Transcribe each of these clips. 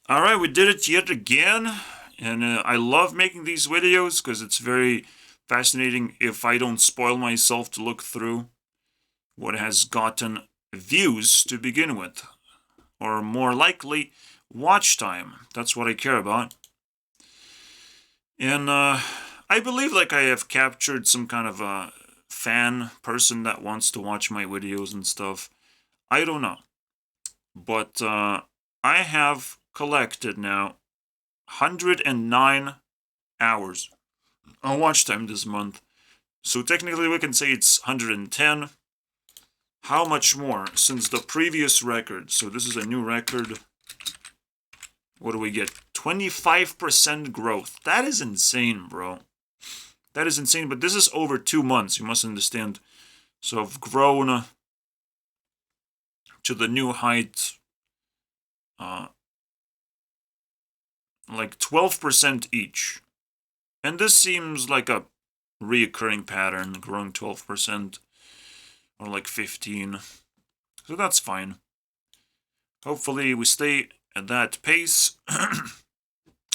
Alright, we did it yet again. And I love making these videos because it's very fascinating if I don't spoil myself to look through what has gotten views to begin with. Or more likely, watch time. That's what I care about. And I believe like I have captured some kind of a fan person that wants to watch my videos and stuff. I don't know. But I have collected now 109 hours on watch time this month. So technically we can say it's 110. How much more since the previous record? So this is a new record. What do we get? 25% growth. That is insane, bro. That is insane, but this is over 2 months, you must understand. So I've grown to the new height, like 12% each. And this seems like a reoccurring pattern, growing 12%, or like 15. So that's fine. Hopefully we stay at that pace,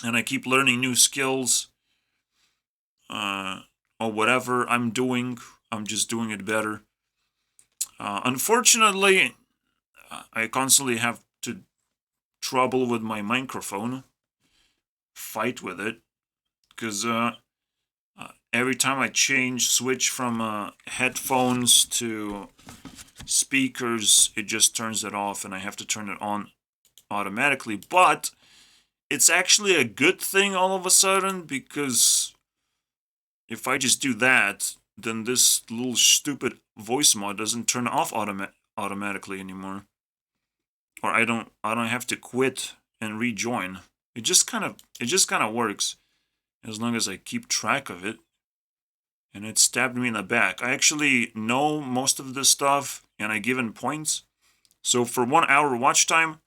and I keep learning new skills, or whatever I'm doing, I'm just doing it better. Unfortunately, I constantly have to trouble with my microphone, fight with it, because every time I switch from headphones to speakers, it just turns it off, and I have to turn it on automatically. But it's actually a good thing all of a sudden, because if I just do that, then this little stupid voice mod doesn't turn off automatically anymore, or I don't have to quit and rejoin. It just kind of works as long as I keep track of it. And it stabbed me in the back. I actually know most of this stuff, and I give in points. So for 1 hour watch time,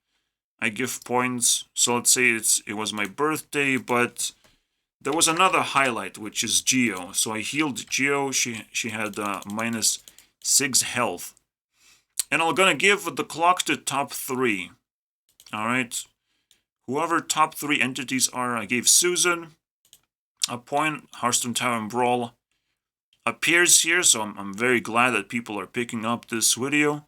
I give points. So let's say it was my birthday, but there was another highlight, which is Geo. So I healed Geo. She had -6 health. And I'm gonna give the clock to top 3. Alright. Whoever top 3 entities are, I gave Susan a point. Hearthstone Tower and Brawl appears here, so I'm very glad that people are picking up this video.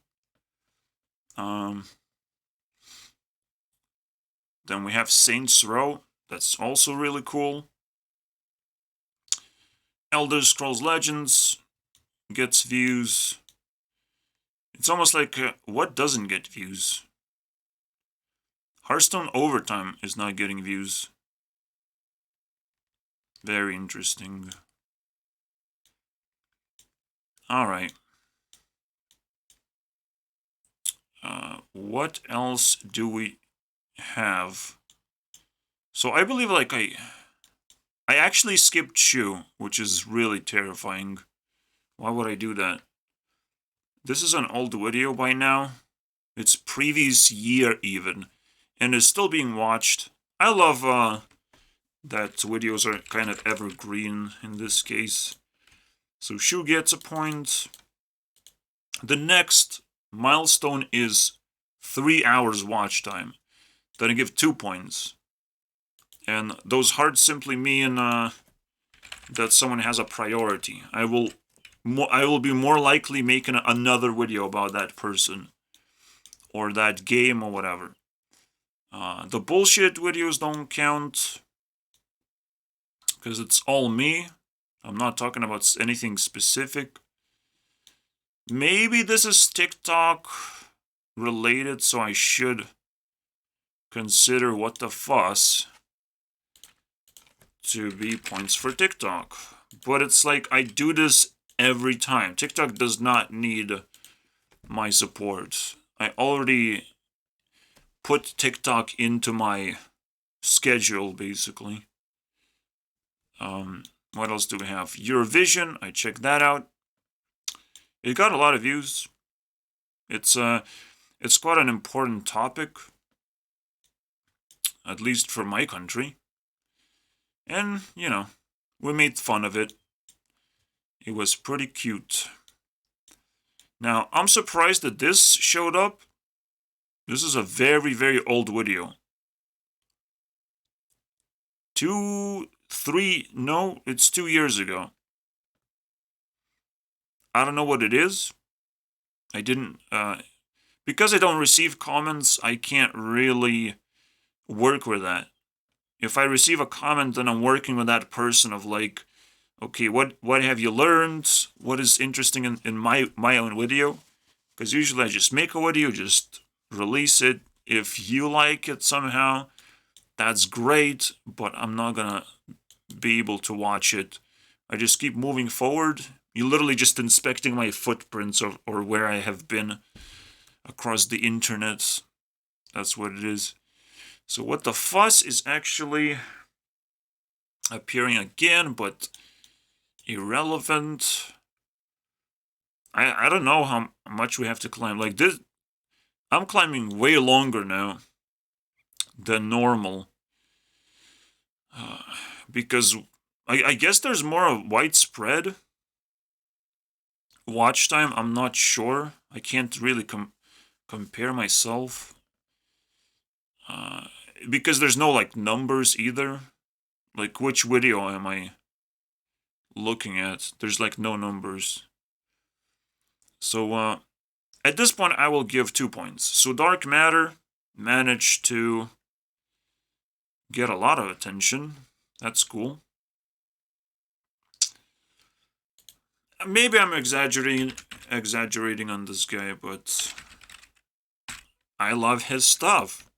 Then we have Saints Row. That's also really cool. Elder Scrolls Legends gets views. It's almost like, what doesn't get views? Hearthstone Overtime is not getting views. Very interesting. Alright. What else do we have? So I believe like I actually skipped Shu, which is really terrifying. Why would I do that? This is an old video by now. It's previous year even, and it's still being watched. I love that videos are kind of evergreen in this case. So Shu gets a point. The next milestone is 3 hours watch time. Then I give 2 points. And those hearts simply mean that someone has a priority. I will be more likely making another video about that person, or that game, or whatever. The bullshit videos don't count, because it's all me. I'm not talking about anything specific. Maybe this is TikTok related, so I should consider What the Fuss to be points for TikTok. But it's like I do this every time. TikTok does not need my support. I already put TikTok into my schedule, basically. What else do we have? Eurovision, I checked that out. It got a lot of views. It's quite an important topic, at least for my country. And, you know, we made fun of it. It was pretty cute. Now, I'm surprised that this showed up. This is a very, very old video. No, it's 2 years ago. I don't know what it is. I didn't, because I don't receive comments, I can't really work with that. If I receive a comment, then I'm working with that person of like, okay, what have you learned? What is interesting in my own video? Because usually I just make a video, just release it. If you like it somehow, that's great, but I'm not gonna be able to watch it. I just keep moving forward. You're literally just inspecting my footprints or where I have been across the internet. That's what it is. So what the fuss is actually appearing again, but irrelevant. I don't know how much we have to climb. Like this, I'm climbing way longer now than normal. Because I guess there's more widespread watch time. I'm not sure. I can't really compare myself. Because there's no like numbers either. Like which video am I looking at? There's like no numbers. So at this point I will give 2 points. So Dark Matter managed to get a lot of attention. That's cool. Maybe I'm exaggerating on this guy, but I love his stuff.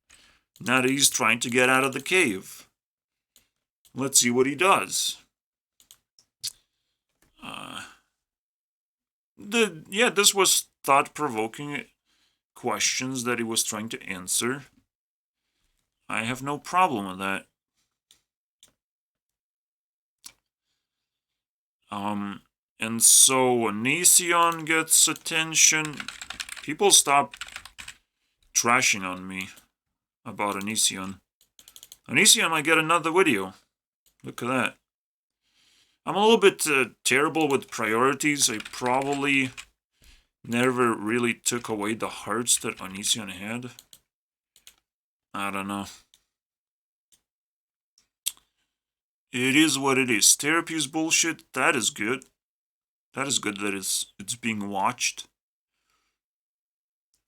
Now that he's trying to get out of the cave. Let's see what he does. This was thought-provoking questions that he was trying to answer. I have no problem with that. And so Onision gets attention. People stop trashing on me about Onision. Onision might get another video. Look at that. I'm a little bit terrible with priorities. I probably never really took away the hearts that Onision had. I don't know. It is what it is. Therapy is bullshit. That is good. That is good that it's being watched.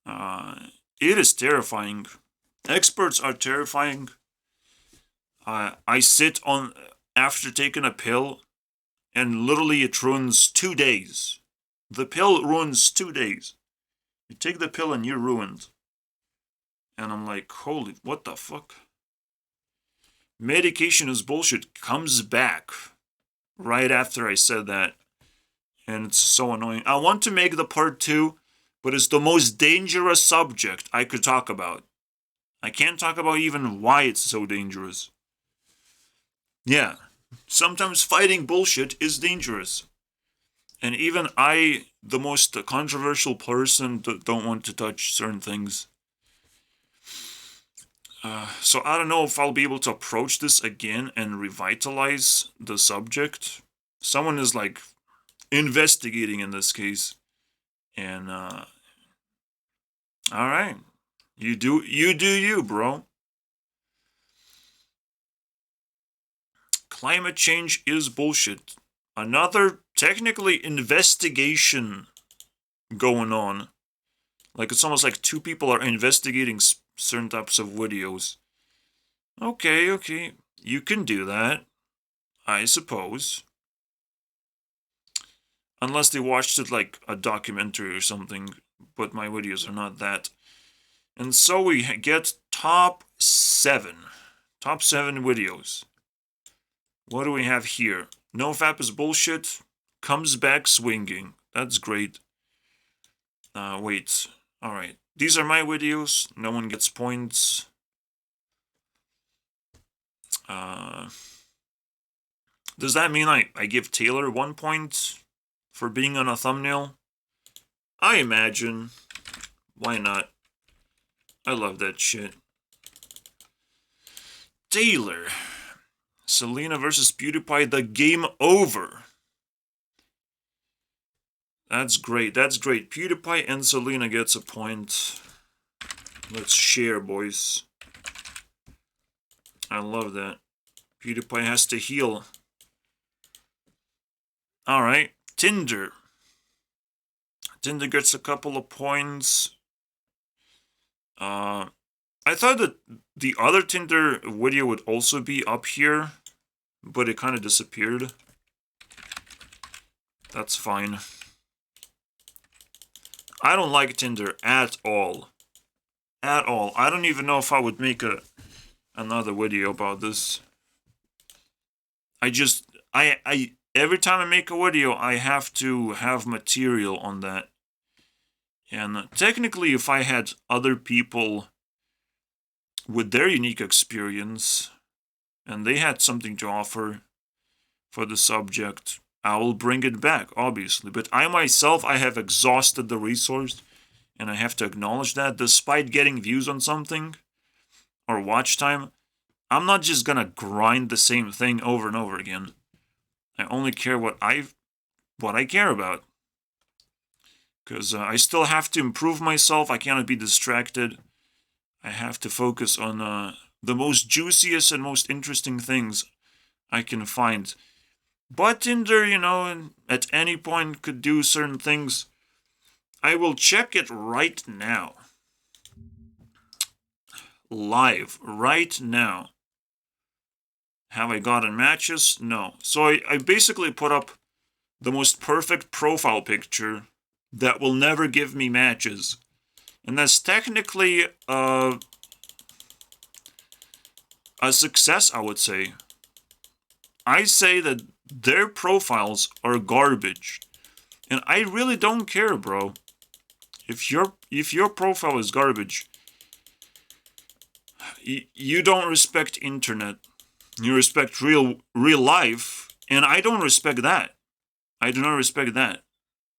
It is terrifying. Experts are terrifying. I sit on after taking a pill, and literally it ruins 2 days. The pill ruins 2 days. You take the pill and you're ruined. And I'm like, holy, what the fuck? Medication is bullshit comes back right after I said that. And it's so annoying. I want to make the part 2, but it's the most dangerous subject I could talk about. I can't talk about even why it's so dangerous. Yeah, sometimes fighting bullshit is dangerous. And even I, the most controversial person, don't want to touch certain things. So I don't know if I'll be able to approach this again and revitalize the subject. Someone is like investigating in this case. And alright. You do you, bro. Climate change is bullshit. Another technically investigation going on. Like it's almost like 2 people are investigating certain types of videos. Okay. You can do that, I suppose. Unless they watched it like a documentary or something, but my videos are not that. And so we get top 7. Top 7 videos. What do we have here? NoFap is bullshit. Comes back swinging. That's great. Wait. Alright. These are my videos. No one gets points. Does that mean I give Taylor 1 point for being on a thumbnail? I imagine. Why not? I love that shit. Taylor. Selena versus PewDiePie, the game over. That's great. PewDiePie and Selena gets a point. Let's share, boys. I love that. PewDiePie has to heal. Alright, Tinder. Tinder gets a couple of points. I thought that the other Tinder video would also be up here, but it kind of disappeared. That's fine. I don't like Tinder at all. At all. I don't even know if I would make another video about this. Every time I make a video, I have to have material on that. And technically, if I had other people with their unique experience, and they had something to offer for the subject, I will bring it back, obviously. But I myself, I have exhausted the resource, and I have to acknowledge that. Despite getting views on something, or watch time, I'm not just gonna grind the same thing over and over again. I only care what I care about. Because I still have to improve myself. I cannot be distracted. I have to focus on the most juiciest and most interesting things I can find. But Tinder, you know, at any point could do certain things. I will check it right now. Live, right now. Have I gotten matches? No. So I basically put up the most perfect profile picture that will never give me matches. And that's technically a success, I would say. I say that their profiles are garbage. And I really don't care, bro. If your profile is garbage, you don't respect internet. You respect real life, and I don't respect that. I do not respect that.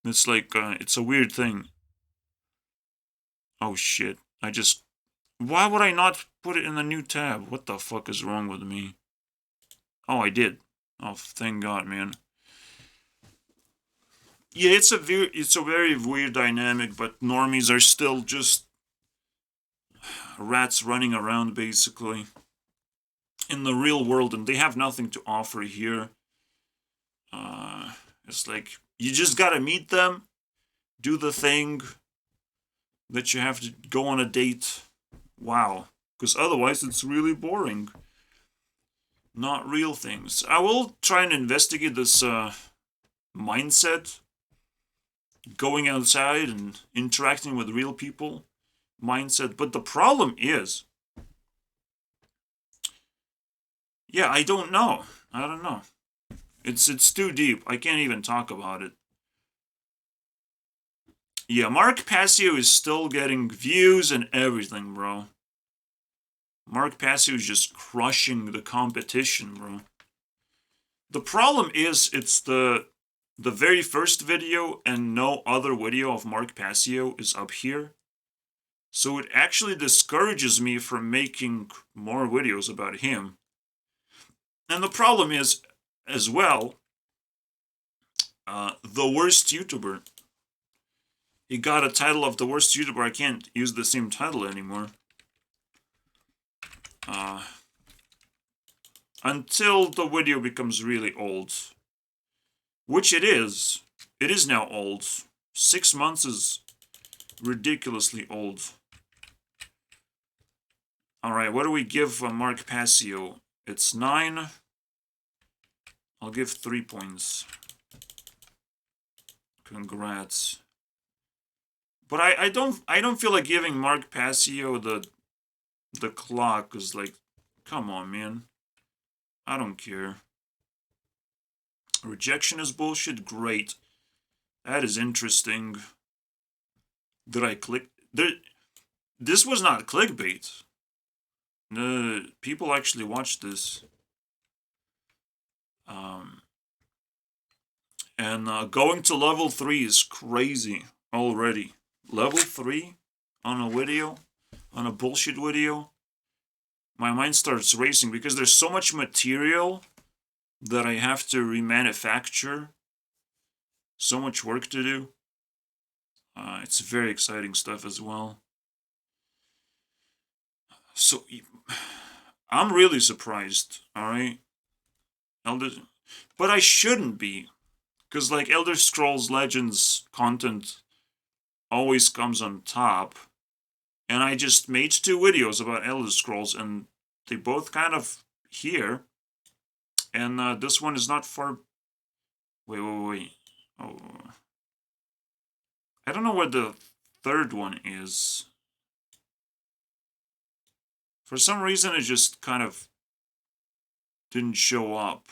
It's like, it's a weird thing. Oh shit. Why would I not put it in the new tab? What the fuck is wrong with me? Oh, I did. Oh, thank God, man. Yeah, it's a very weird dynamic, but normies are still just rats running around, basically, in the real world, and they have nothing to offer here. It's like, you just gotta meet them, do the thing that you have to go on a date. Wow. Because otherwise it's really boring. Not real things. I will try and investigate this mindset. Going outside and interacting with real people mindset. But the problem is, yeah, I don't know. I don't know. It's too deep. I can't even talk about it. Yeah, Mark Passio is still getting views and everything, bro. Mark Passio is just crushing the competition, bro. The problem is, it's the very first video and no other video of Mark Passio is up here. So it actually discourages me from making more videos about him. And the problem is, as well, the worst YouTuber. He got a title of the worst YouTuber. I can't use the same title anymore. Until the video becomes really old. Which it is. It is now old. 6 months is ridiculously old. Alright, what do we give Mark Passio? It's 9. I'll give 3 points. Congrats. But I don't feel like giving Mark Passio the clock, cause like, come on, man. I don't care. Rejection is bullshit. Great. That is interesting. Did I click? This was not clickbait. People actually watched this. And going to level 3 is crazy already. Level 3 on a video, on a bullshit video. My mind starts racing because there's so much material that I have to remanufacture. So much work to do. It's very exciting stuff as well. So, I'm really surprised, alright? Elder, but I shouldn't be, because like Elder Scrolls Legends content always comes on top, and I just made 2 videos about Elder Scrolls, and they both kind of here, and this one is not far. Wait. Oh, I don't know where the third one is. For some reason, it just kind of didn't show up.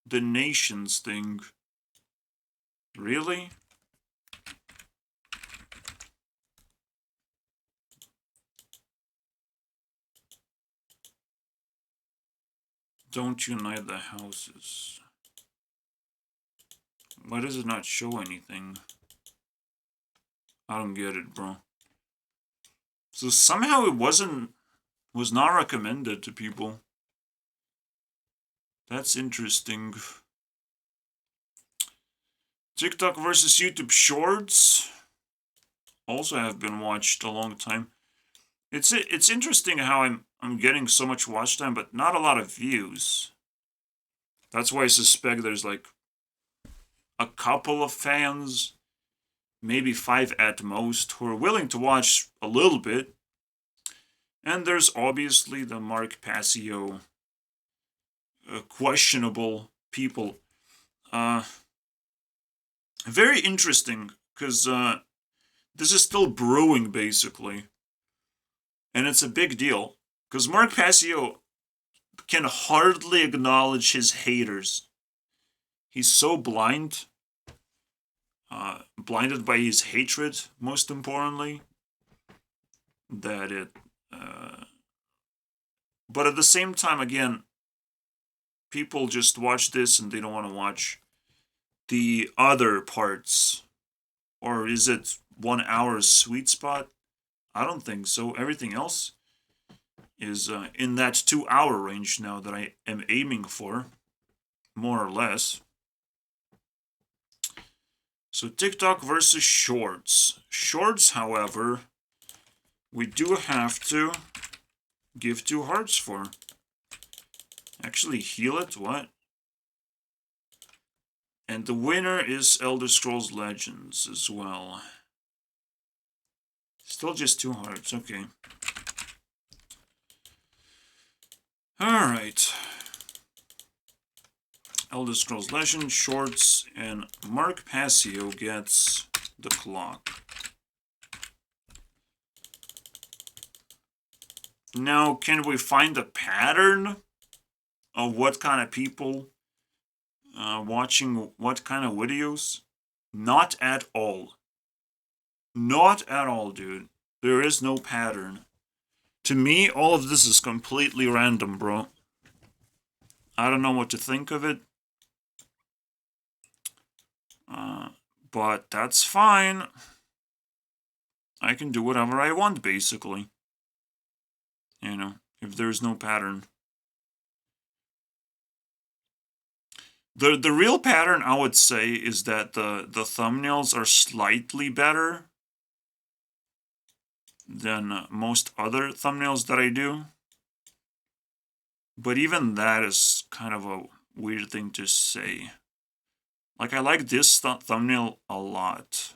The nations thing. Really? Don't unite the houses. Why does it not show anything? I don't get it, bro. So somehow it was not recommended to people. That's interesting. TikTok versus YouTube Shorts also have been watched a long time. It's interesting how I'm getting so much watch time, but not a lot of views. That's why I suspect there's like a couple of fans, maybe 5 at most, who are willing to watch a little bit. And there's obviously the Mark Passio questionable people. Very interesting, because this is still brewing, basically. And it's a big deal, because Mark Passio can hardly acknowledge his haters. He's so blind, blinded by his hatred, most importantly, that it... but at the same time, again, people just watch this and they don't want to watch the other parts. Or is it 1 hour's sweet spot? I don't think so. Everything else is in that 2-hour range now that I am aiming for, more or less. So TikTok versus Shorts. Shorts, however, we do have to give 2 hearts for. Actually heal it? What? And the winner is Elder Scrolls Legends as well. Still just 2 hearts, okay. Alright. Elder Scrolls Legends, Shorts, and Mark Passio gets the clock. Now, can we find a pattern of what kind of people watching what kind of videos? Not at all. Not at all, dude. There is no pattern. To me, all of this is completely random, bro. I don't know what to think of it. But that's fine. I can do whatever I want, basically. You know, if there's no pattern. The real pattern, I would say, is that the thumbnails are slightly better than most other thumbnails that I do. But even that is kind of a weird thing to say. Like, I like this thumbnail a lot.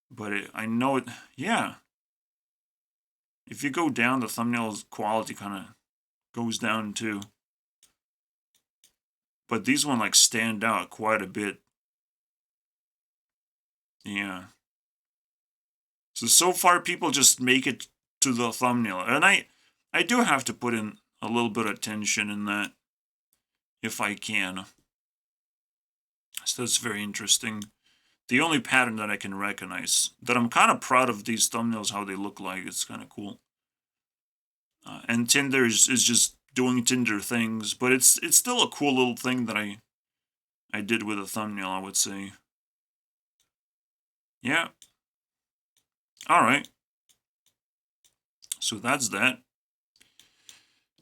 But I know it... Yeah. If you go down, the thumbnail's quality kind of goes down too. But these one like stand out quite a bit. Yeah. So far people just make it to the thumbnail. And I do have to put in a little bit of attention in that. If I can. So that's very interesting. The only pattern that I can recognize. That I'm kind of proud of these thumbnails, how they look like. It's kind of cool. And Tinder is just doing Tinder things. But it's still a cool little thing that I did with a thumbnail, I would say. Yeah. Alright. So that's that.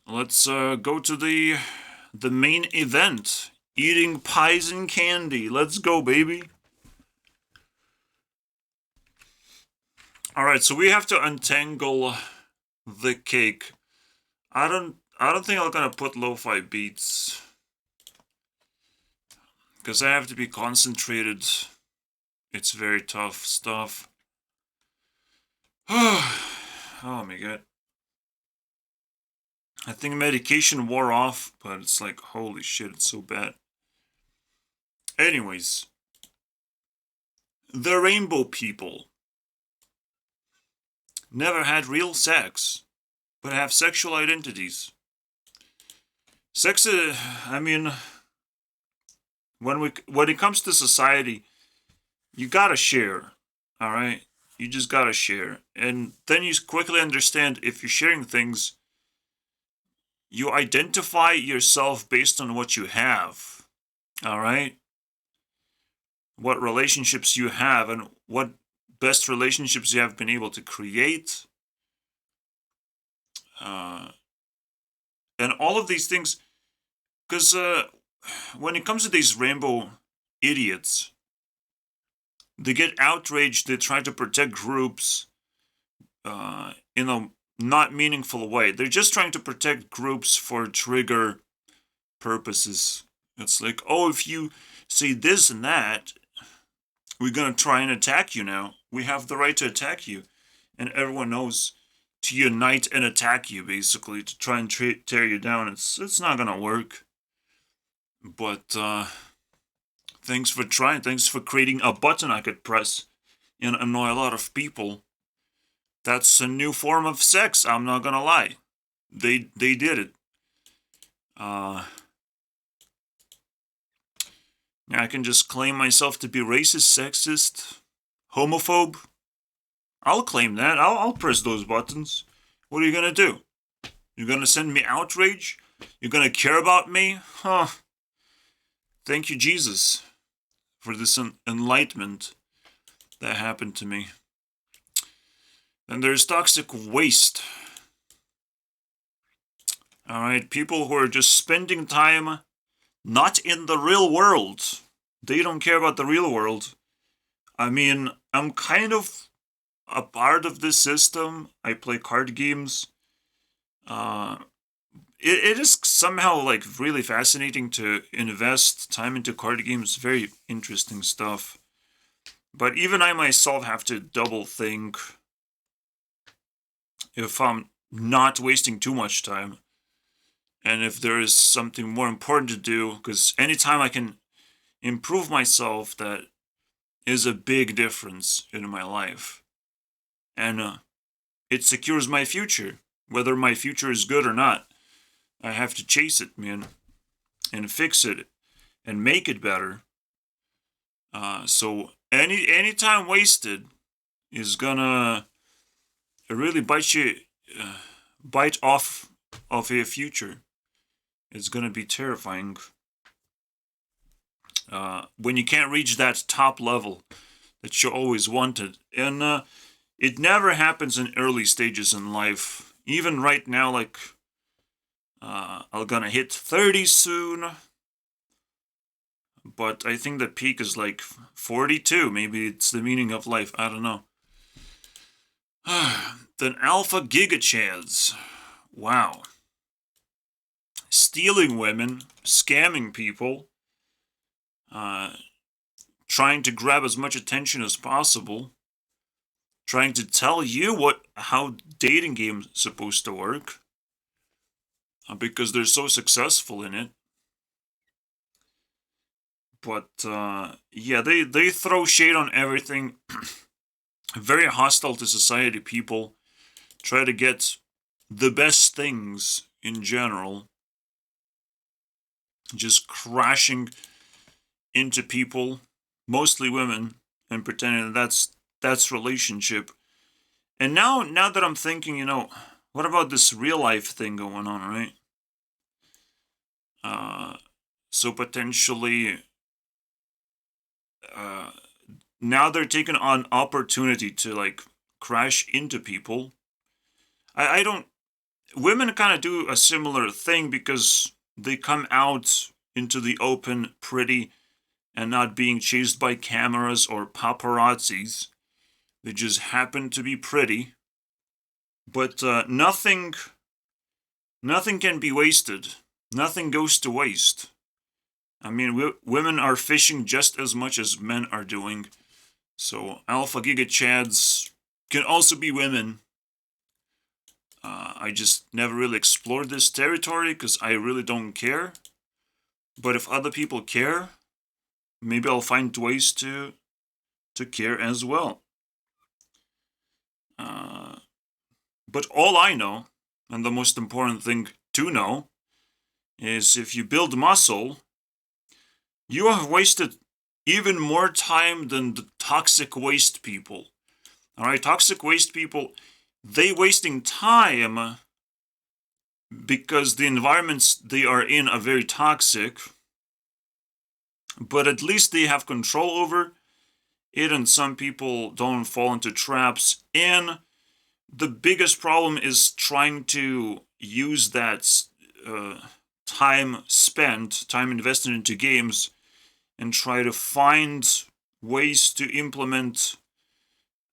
Let's go to the main event. Eating pies and candy. Let's go, baby. Alright, so we have to untangle the cake. I don't think I'm gonna put lo-fi beats. because I have to be concentrated. It's very tough stuff. Oh my god. I think medication wore off, but it's like, holy shit, it's so bad. Anyways, the rainbow people never had real sex, but have sexual identities. Sex, I mean, when it comes to society, you gotta share, all right? You just gotta share, and then you quickly understand if you're sharing things, you identify yourself based on what you have, all right? What relationships you have and what best relationships you have been able to create, uh, and all of these things. Because when it comes to these rainbow idiots, they get outraged. They try to protect groups in a not meaningful way. They're just trying to protect groups for trigger purposes. It's like, oh, if you say this and that, we're gonna try and attack you now. We have the right to attack you, and everyone knows to unite and attack you, basically, to try and tear you down. It's not gonna work. But thanks for trying. Thanks for creating a button I could press and annoy a lot of people. That's a new form of sex. I'm not gonna lie. They did it. I can just claim myself to be racist, sexist, homophobe. I'll claim that. I'll press those buttons. What are you gonna do? You're gonna send me outrage? You're gonna care about me? Huh. Thank you, Jesus, for this enlightenment that happened to me. Then there's toxic waste. Alright, people who are just spending time not in the real world. They don't care about the real world. I mean, I'm kind of a part of this system. I play card games. It is somehow like really fascinating to invest time into card games. Very interesting stuff. But even I myself have to double think if I'm not wasting too much time. And if there is something more important to do, because anytime I can improve myself, that is a big difference in my life. And it secures my future. Whether my future is good or not, I have to chase it, man, and fix it, and make it better. So any time wasted is gonna really bite off of your future. It's gonna be terrifying. When you can't reach that top level that you always wanted. And it never happens in early stages in life. Even right now, like, I'm gonna hit 30 soon. But I think the peak is like 42. Maybe it's the meaning of life. I don't know. Then Alpha Gigachads. Wow. Stealing women, scamming people, trying to grab as much attention as possible, trying to tell you how dating games supposed to work, because they're so successful in it. But yeah, they throw shade on everything. Very hostile to society people. Try to get the best things in general. Just crashing into people, mostly women, and pretending that's relationship. And now that I'm thinking, what about this real life thing going on, right? So potentially, now they're taking on opportunity to like crash into people. I don't. Women kind of do a similar thing because they come out into the open pretty and not being chased by cameras or paparazzis. They just happen to be pretty. But nothing can be wasted. Nothing goes to waste. I mean, women are fishing just as much as men are doing. So alpha giga chads can also be women. I just never really explored this territory because I really don't care. But if other people care, maybe I'll find ways to care as well. But all I know, and the most important thing to know, is if you build muscle, you have wasted even more time than the toxic waste people. Alright, toxic waste people, they wasting time because the environments they are in are very toxic, but at least they have control over it, and some people don't fall into traps. And the biggest problem is trying to use that time invested into games, and try to find ways to implement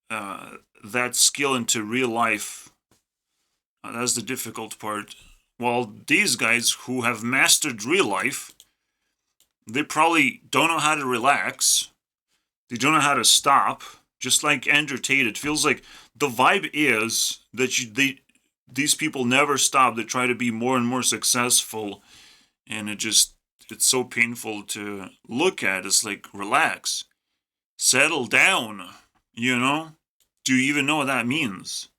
that skill into real life. That's the difficult part. While these guys who have mastered real life, they probably don't know how to relax. They don't know how to stop. Just like Andrew Tate, it feels like the vibe is that these people never stop. They try to be more and more successful, and it's so painful to look at. It's like, relax, settle down, you know? Do you even know what that means?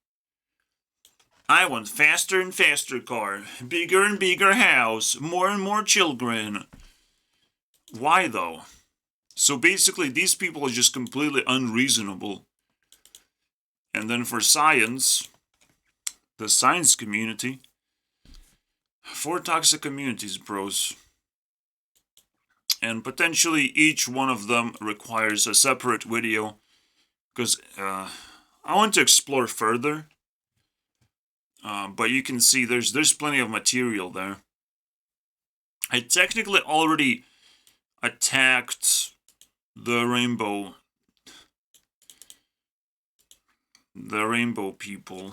I want faster and faster car, bigger and bigger house, more and more children. Why though? So basically, these people are just completely unreasonable. And then for science, the science community, 4 toxic communities, bros. And potentially each one of them requires a separate video, because I want to explore further. But you can see there's plenty of material there. I technically already attacked the rainbow people.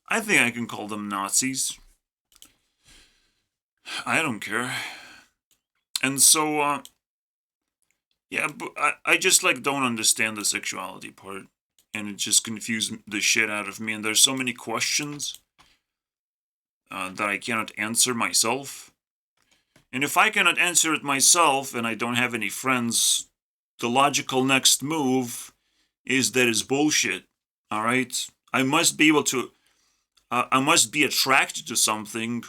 I think I can call them Nazis. I don't care. And so, yeah, but I just don't understand the sexuality part. And it just confused the shit out of me. And there's so many questions that I cannot answer myself. And if I cannot answer it myself and I don't have any friends, the logical next move is that it's bullshit. Alright? I must be able to... I must be attracted to something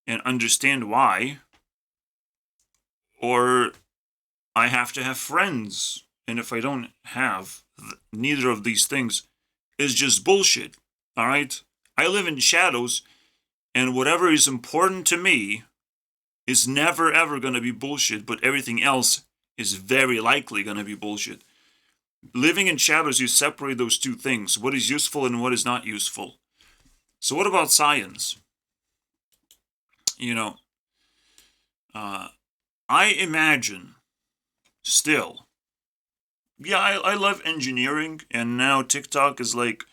and understand why. Or I have to have friends. And if I don't have neither of these things, it's just bullshit. Alright? I live in shadows, and whatever is important to me is never ever gonna be bullshit, but everything else is very likely gonna be bullshit. Living in shadows, you separate those two things, what is useful and what is not useful. So what about science? You know, I imagine, still, yeah, I love engineering, and now TikTok is like,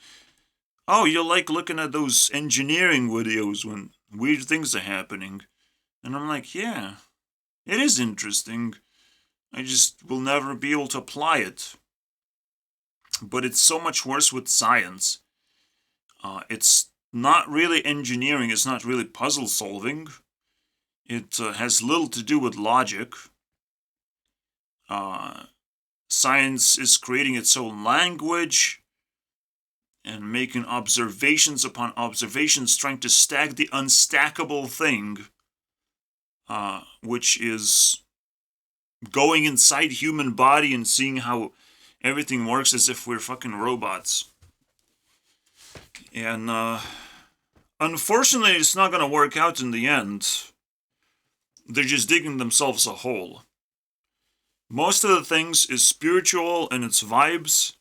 oh, you like looking at those engineering videos when weird things are happening. And I'm like, yeah, it is interesting. I just will never be able to apply it. But it's so much worse with science. It's not really engineering, it's not really puzzle solving. It has little to do with logic. Science is creating its own language and making observations upon observations, trying to stack the unstackable thing, which is going inside human body and seeing how everything works as if we're fucking robots. And unfortunately, it's not going to work out in the end. They're just digging themselves a hole. Most of the things is spiritual and its vibes,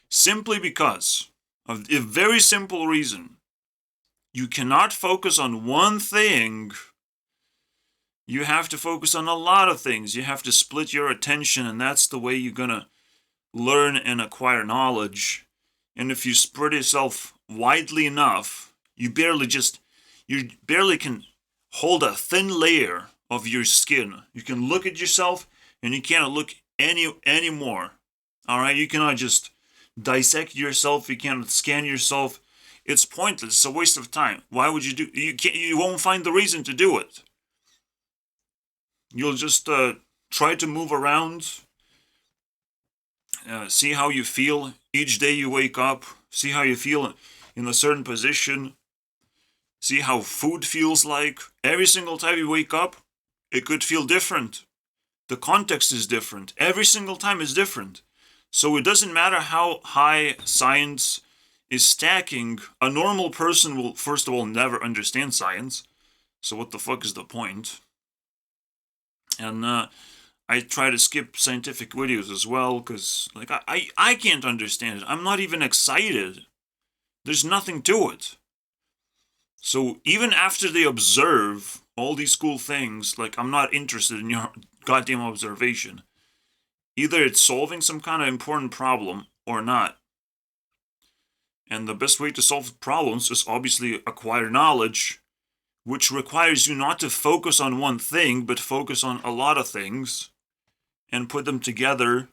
simply because of a very simple reason. You cannot focus on one thing. You have to focus on a lot of things. You have to split your attention, and that's the way you're gonna learn and acquire knowledge. And if you spread yourself widely enough, you barely can hold a thin layer of your skin. You can look at yourself and you cannot look anymore. All right, you cannot just dissect yourself. You cannot scan yourself. It's pointless. It's a waste of time. Why would you do? You won't find the reason to do it. You'll just try to move around. See how you feel each day you wake up. See how you feel in a certain position. See how food feels like. Every single time you wake up, it could feel different. The context is different. Every single time is different. So it doesn't matter how high science is stacking. A normal person will, first of all, never understand science. So what the fuck is the point? And I try to skip scientific videos as well, because like I can't understand it. I'm not even excited. There's nothing to it. So even after they observe all these cool things, like I'm not interested in your goddamn observation. Either it's solving some kind of important problem or not. And the best way to solve problems is obviously acquire knowledge, which requires you not to focus on one thing, but focus on a lot of things and put them together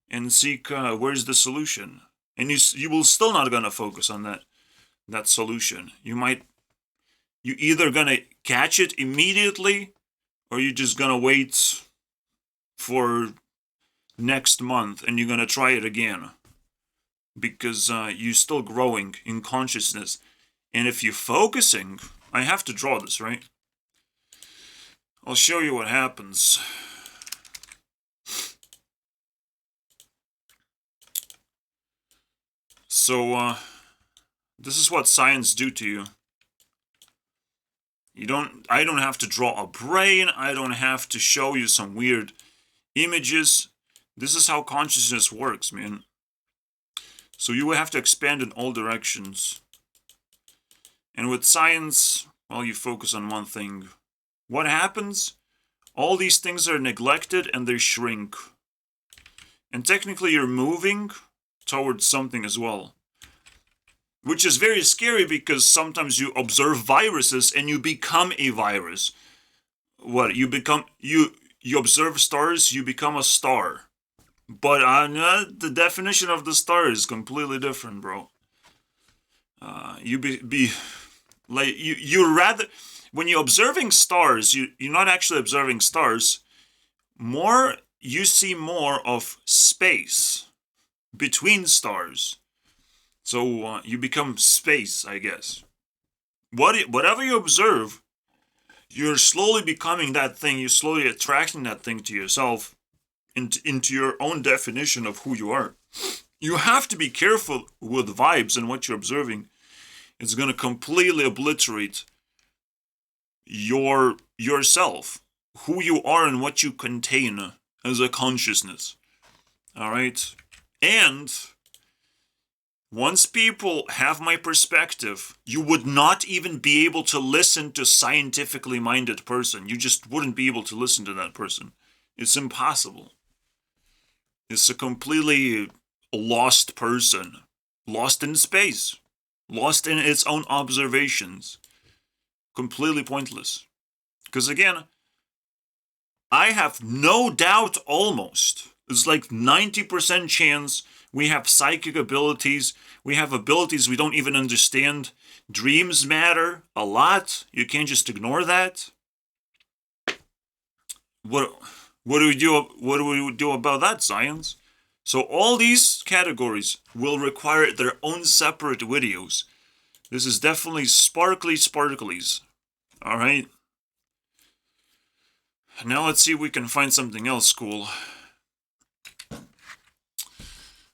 and seek where's the solution. And you will still not gonna focus on that solution. You either gonna catch it immediately or you're just gonna wait for next month and you're gonna try it again. Because you're still growing in consciousness. And if you're focusing, I have to draw this, right? I'll show you what happens. So, this is what science do to you. I don't have to draw a brain. I don't have to show you some weird images. This is how consciousness works, man. So you will have to expand in all directions. And with science, well, you focus on one thing. What happens? All these things are neglected and they shrink. And technically you're moving towards something as well. Which is very scary because sometimes you observe viruses and you become a virus. What? You observe stars, you become a star. But the definition of the star is completely different, bro. You're rather, when you're observing stars, you're not actually observing stars. You see more of space between stars. So you become space, I guess. Whatever you observe, you're slowly becoming that thing. You're slowly attracting that thing to yourself, into your own definition of who you are. You have to be careful with vibes and what you're observing. It's going to completely obliterate yourself, who you are and what you contain as a consciousness. All right? And once people have my perspective, you would not even be able to listen to scientifically minded person. You just wouldn't be able to listen to that person. It's impossible. It's a completely lost person. Lost in space. Lost in its own observations. Completely pointless. Because again, I have no doubt almost. It's like 90% chance we have psychic abilities. We have abilities we don't even understand. Dreams matter a lot. You can't just ignore that. What do we do? What do we do about that, science? So all these categories will require their own separate videos. This is definitely sparklies. All right. Now let's see if we can find something else cool.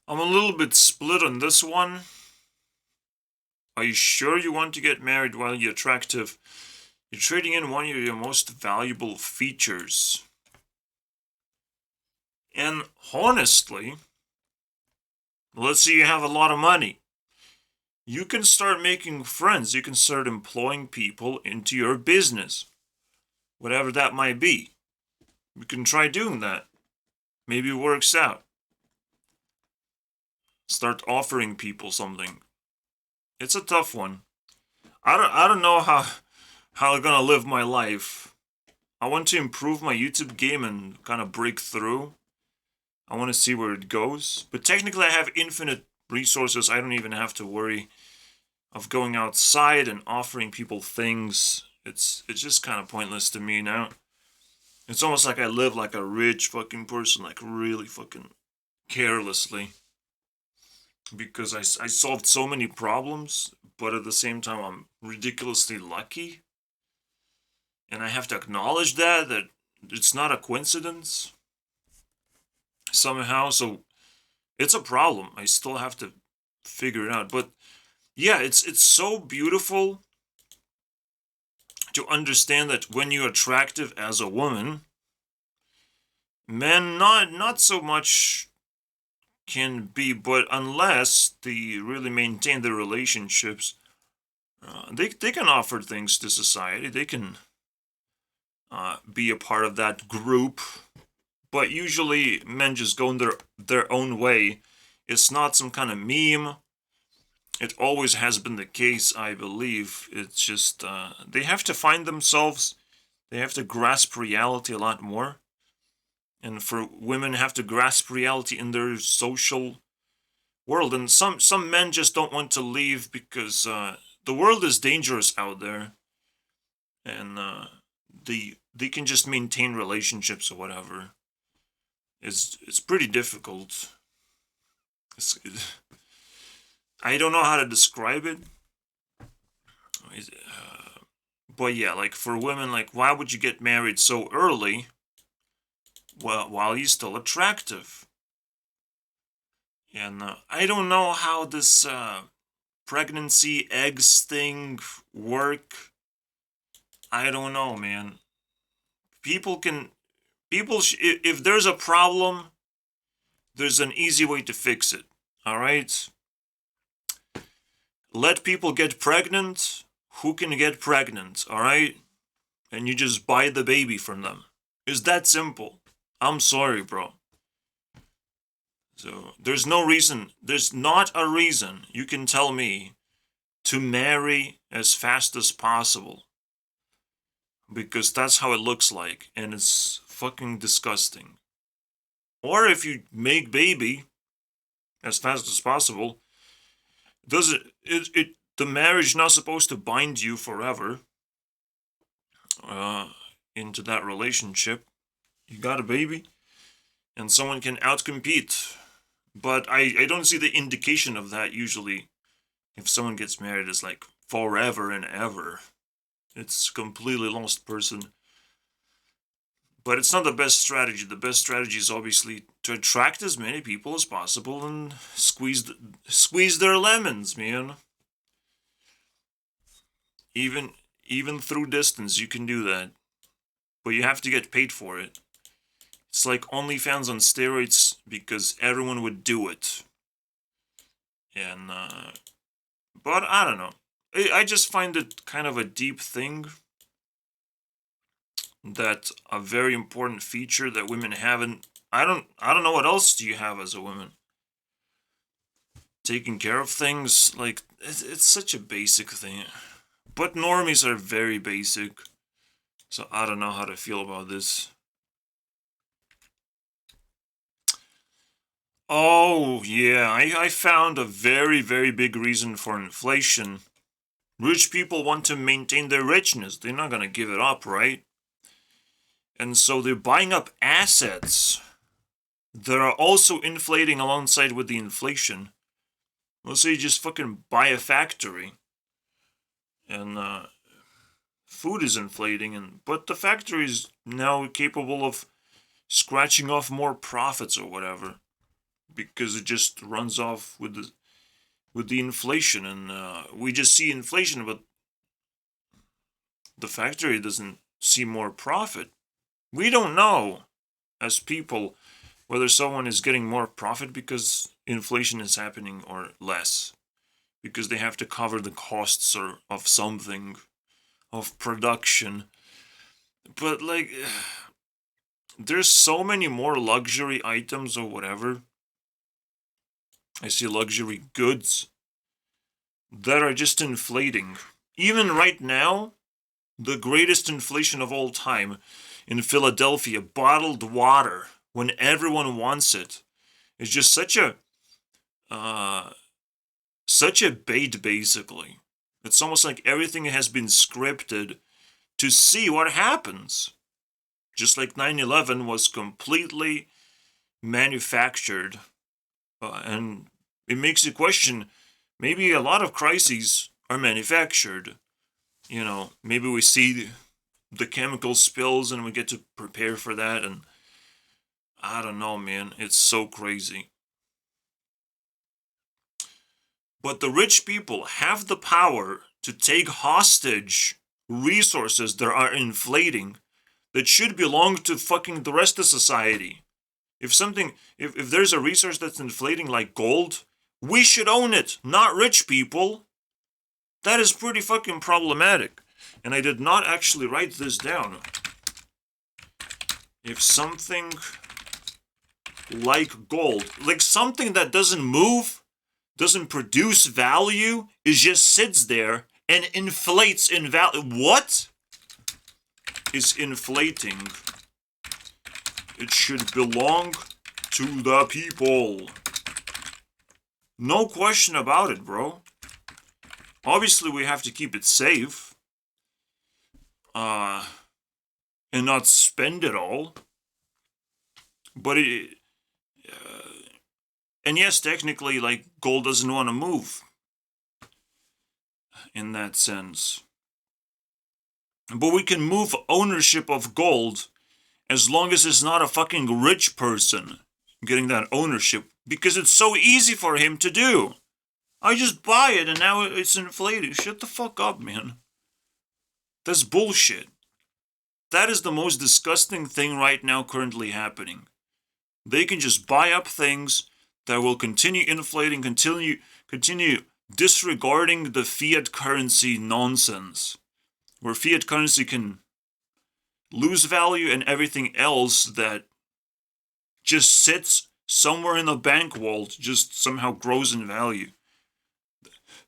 I'm a little bit split on this one. Are you sure you want to get married while you're attractive? You're trading in one of your most valuable features. And honestly, let's say you have a lot of money. You can start making friends. You can start employing people into your business. Whatever that might be. We can try doing that. Maybe it works out. Start offering people something. It's a tough one. I don't know how I'm gonna live my life. I want to improve my YouTube game and kind of break through. I want to see where it goes. But technically I have infinite resources. I don't even have to worry of going outside and offering people things. It's just kind of pointless to me now. It's almost like I live like a rich fucking person, like really fucking carelessly. Because I solved so many problems, but at the same time I'm ridiculously lucky. And I have to acknowledge that it's not a coincidence somehow. So it's a problem. I still have to figure it out. But yeah, it's so beautiful to understand that when you're attractive as a woman, men not so much can be, but unless they really maintain their relationships, they can offer things to society. They can be a part of that group, but usually men just go in their own way. It's not some kind of meme. It always has been the case, I believe. It's just they have to find themselves. They have to grasp reality a lot more. And for women have to grasp reality in their social world. And some men just don't want to leave because the world is dangerous out there. And they can just maintain relationships or whatever. It's pretty difficult. I don't know how to describe it. But yeah, like for women, like why would you get married so early? Well, while he's still attractive. And I don't know how this pregnancy eggs thing work. I don't know, man. People can if there's a problem, there's an easy way to fix it. All right? Let people get pregnant who can get pregnant, all right? And you just buy the baby from them. It's that simple. I'm sorry, bro. So there's no reason, there's not a reason you can tell me to marry as fast as possible. Because that's how it looks like, and it's fucking disgusting. Or if you make baby as fast as possible, does it the marriage not supposed to bind you forever into that relationship? You got a baby, and someone can outcompete. But I don't see the indication of that usually. If someone gets married, it's like forever and ever. It's completely lost person. But it's not the best strategy. The best strategy is obviously to attract as many people as possible and squeeze their lemons, man. Even through distance, you can do that. But you have to get paid for it. It's like OnlyFans on steroids because everyone would do it. And, but I don't know. I just find it kind of a deep thing. That a very important feature that women haven't. I don't know what else do you have as a woman. Taking care of things, like, it's such a basic thing. But normies are very basic. So I don't know how to feel about this. Oh, yeah, I found a very, very big reason for inflation. Rich people want to maintain their richness. They're not gonna give it up, right? And so they're buying up assets that are also inflating alongside with the inflation. Let's say you just fucking buy a factory. And food is inflating, but the factory is now capable of scratching off more profits or whatever. Because it just runs off with the inflation. And we just see inflation, but the factory doesn't see more profit. We don't know, as people, whether someone is getting more profit because inflation is happening or less. Because they have to cover the costs of something, of production. But, like, there's so many more luxury items or whatever. I see luxury goods that are just inflating. Even right now, the greatest inflation of all time in Philadelphia, bottled water when everyone wants it. It's just uh, such a bait, basically. It's almost like everything has been scripted to see what happens. Just like 9/11 was completely manufactured. And it makes you question, maybe a lot of crises are manufactured. You know, maybe we see the chemical spills and we get to prepare for that. And I don't know, man. It's so crazy. But the rich people have the power to take hostage resources that are inflating that should belong to fucking the rest of society. If there's a resource that's inflating like gold, we should own it, not rich people. That is pretty fucking problematic. And I did not actually write this down. If something like gold, like something that doesn't move, doesn't produce value, it just sits there and inflates in value. What is inflating? It should belong to the people. No question about it, bro. Obviously, we have to keep it safe. And not spend it all. But and yes, technically, like, gold doesn't want to move. In that sense. But we can move ownership of gold as long as it's not a fucking rich person getting that ownership, because it's so easy for him to do. I just buy it and now it's inflated. Shut the fuck up, man. That's bullshit. That is the most disgusting thing right now currently happening. They can just buy up things that will continue inflating, continue disregarding the fiat currency nonsense, where fiat currency can lose value and everything else that just sits somewhere in the bank vault just somehow grows in value.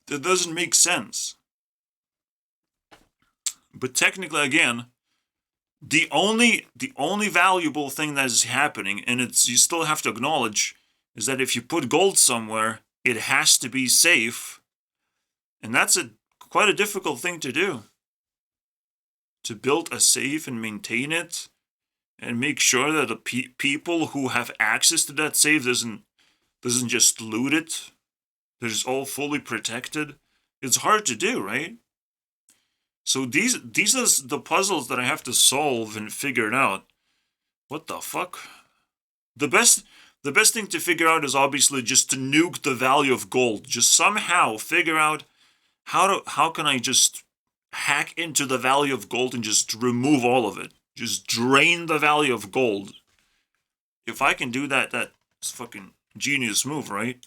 That doesn't make sense. But technically, again, the only valuable thing that is happening, and it's, you still have to acknowledge, is that if you put gold somewhere, it has to be safe, and that's quite a difficult thing to do. To build a safe and maintain it, and make sure that the people who have access to that safe doesn't just loot it. They're just all fully protected. It's hard to do, right? So these are the puzzles that I have to solve and figure it out. What the fuck? The best thing to figure out is obviously just to nuke the value of gold. Just somehow figure out how can I just hack into the value of gold and just remove all of it. Just drain the value of gold. If I can do that, that's fucking genius move, right?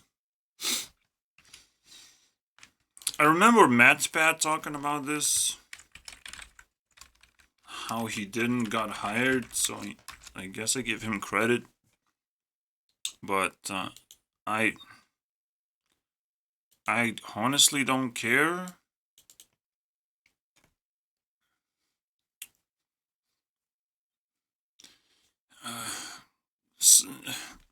I remember MatSpat talking about this. How he didn't got hired, so I guess I give him credit. But I honestly don't care.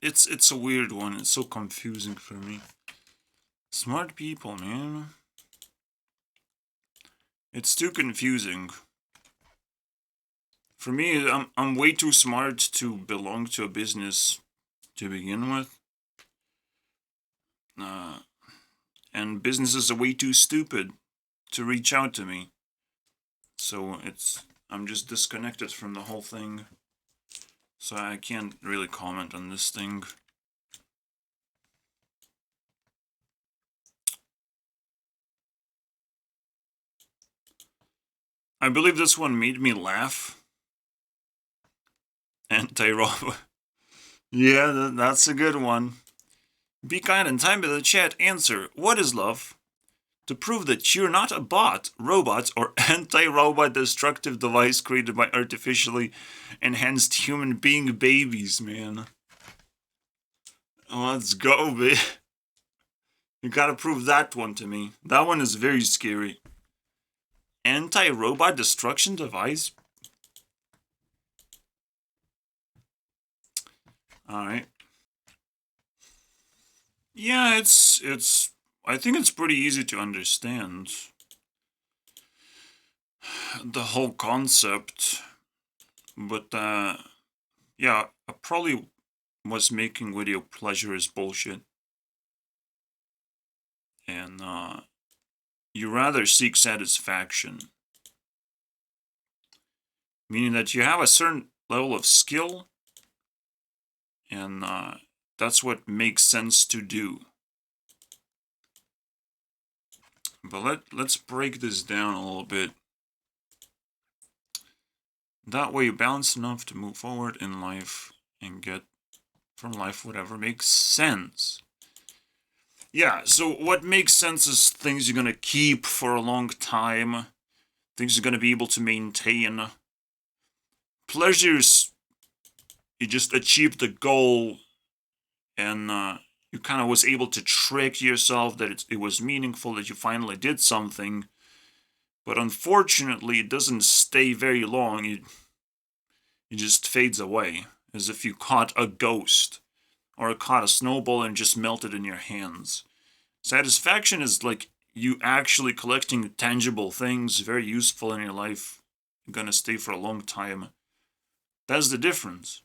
It's a weird one. It's so confusing for me. Smart people, man. It's too confusing. For me, I'm way too smart to belong to a business to begin with. And businesses are way too stupid to reach out to me. So I'm just disconnected from the whole thing. So I can't really comment on this thing. I believe this one made me laugh. Anti-Rob. Yeah, that's a good one. Be kind and type in the chat. Answer. What is love? To prove that you're not a bot, robot, or anti-robot destructive device created by artificially enhanced human being babies, man. Let's go, babe. You gotta prove that one to me. That one is very scary. Anti-robot destruction device? All right. Yeah, it's. I think it's pretty easy to understand the whole concept, but yeah, I probably was making video pleasure is bullshit, and you rather seek satisfaction, meaning that you have a certain level of skill, and that's what makes sense to do. But let's break this down a little bit. That way, you're balanced enough to move forward in life and get from life whatever makes sense. Yeah, so what makes sense is things you're gonna keep for a long time, things you're gonna be able to maintain. Pleasures, you just achieved the goal, and you kind of was able to trick yourself that it was meaningful, that you finally did something. But unfortunately, it doesn't stay very long. It just fades away, as if you caught a ghost or caught a snowball and just melted in your hands. Satisfaction is like you actually collecting tangible things, very useful in your life, gonna stay for a long time. That's the difference.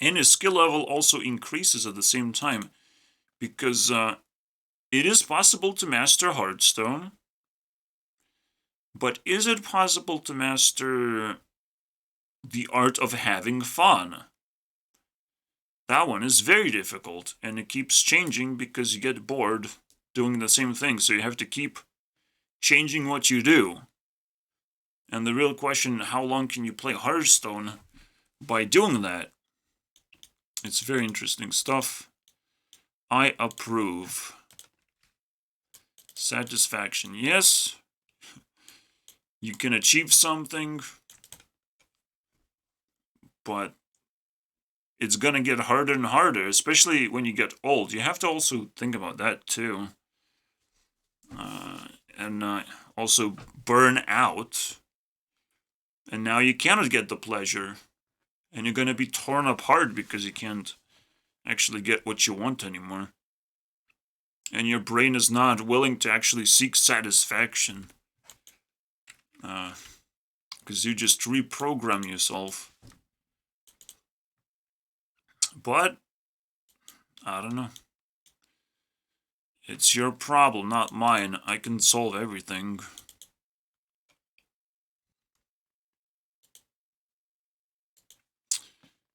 And your skill level also increases at the same time because it is possible to master Hearthstone, but is it possible to master the art of having fun? That one is very difficult, and it keeps changing because you get bored doing the same thing, so you have to keep changing what you do. And the real question, how long can you play Hearthstone by doing that? It's very interesting stuff. I approve. Satisfaction, yes. You can achieve something, but it's gonna get harder and harder, especially when you get old. You have to also think about that too. And also burn out. And now you cannot get the pleasure. And you're gonna be torn apart because you can't actually get what you want anymore. And your brain is not willing to actually seek satisfaction. Because you just reprogram yourself. But, I don't know. It's your problem, not mine. I can solve everything.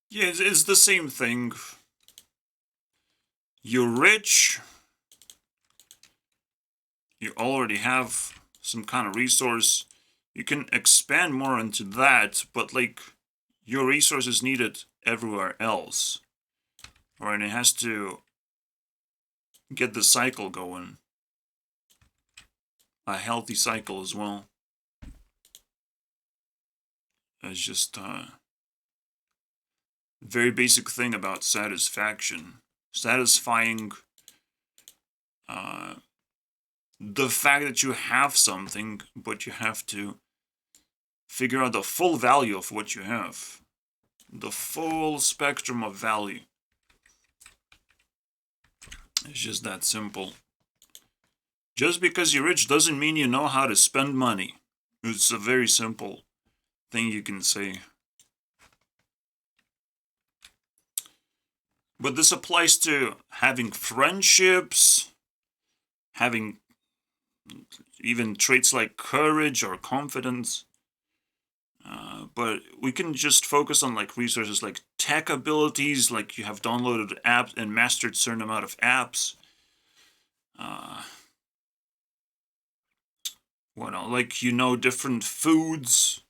Yeah, it's the same thing. You're rich. You already have some kind of resource. You can expand more into that, but like, your resource is needed everywhere else. Alright, it has to get the cycle going. A healthy cycle as well. It's just very basic thing about satisfaction. Satisfying the fact that you have something, but you have to figure out the full value of what you have. The full spectrum of value. It's just that simple. Just because you're rich doesn't mean you know how to spend money. It's a very simple thing you can say. But this applies to having friendships, having even traits like courage or confidence. But we can just focus on like resources like tech abilities, like you have downloaded apps and mastered certain amount of apps. What else? Like you know different foods,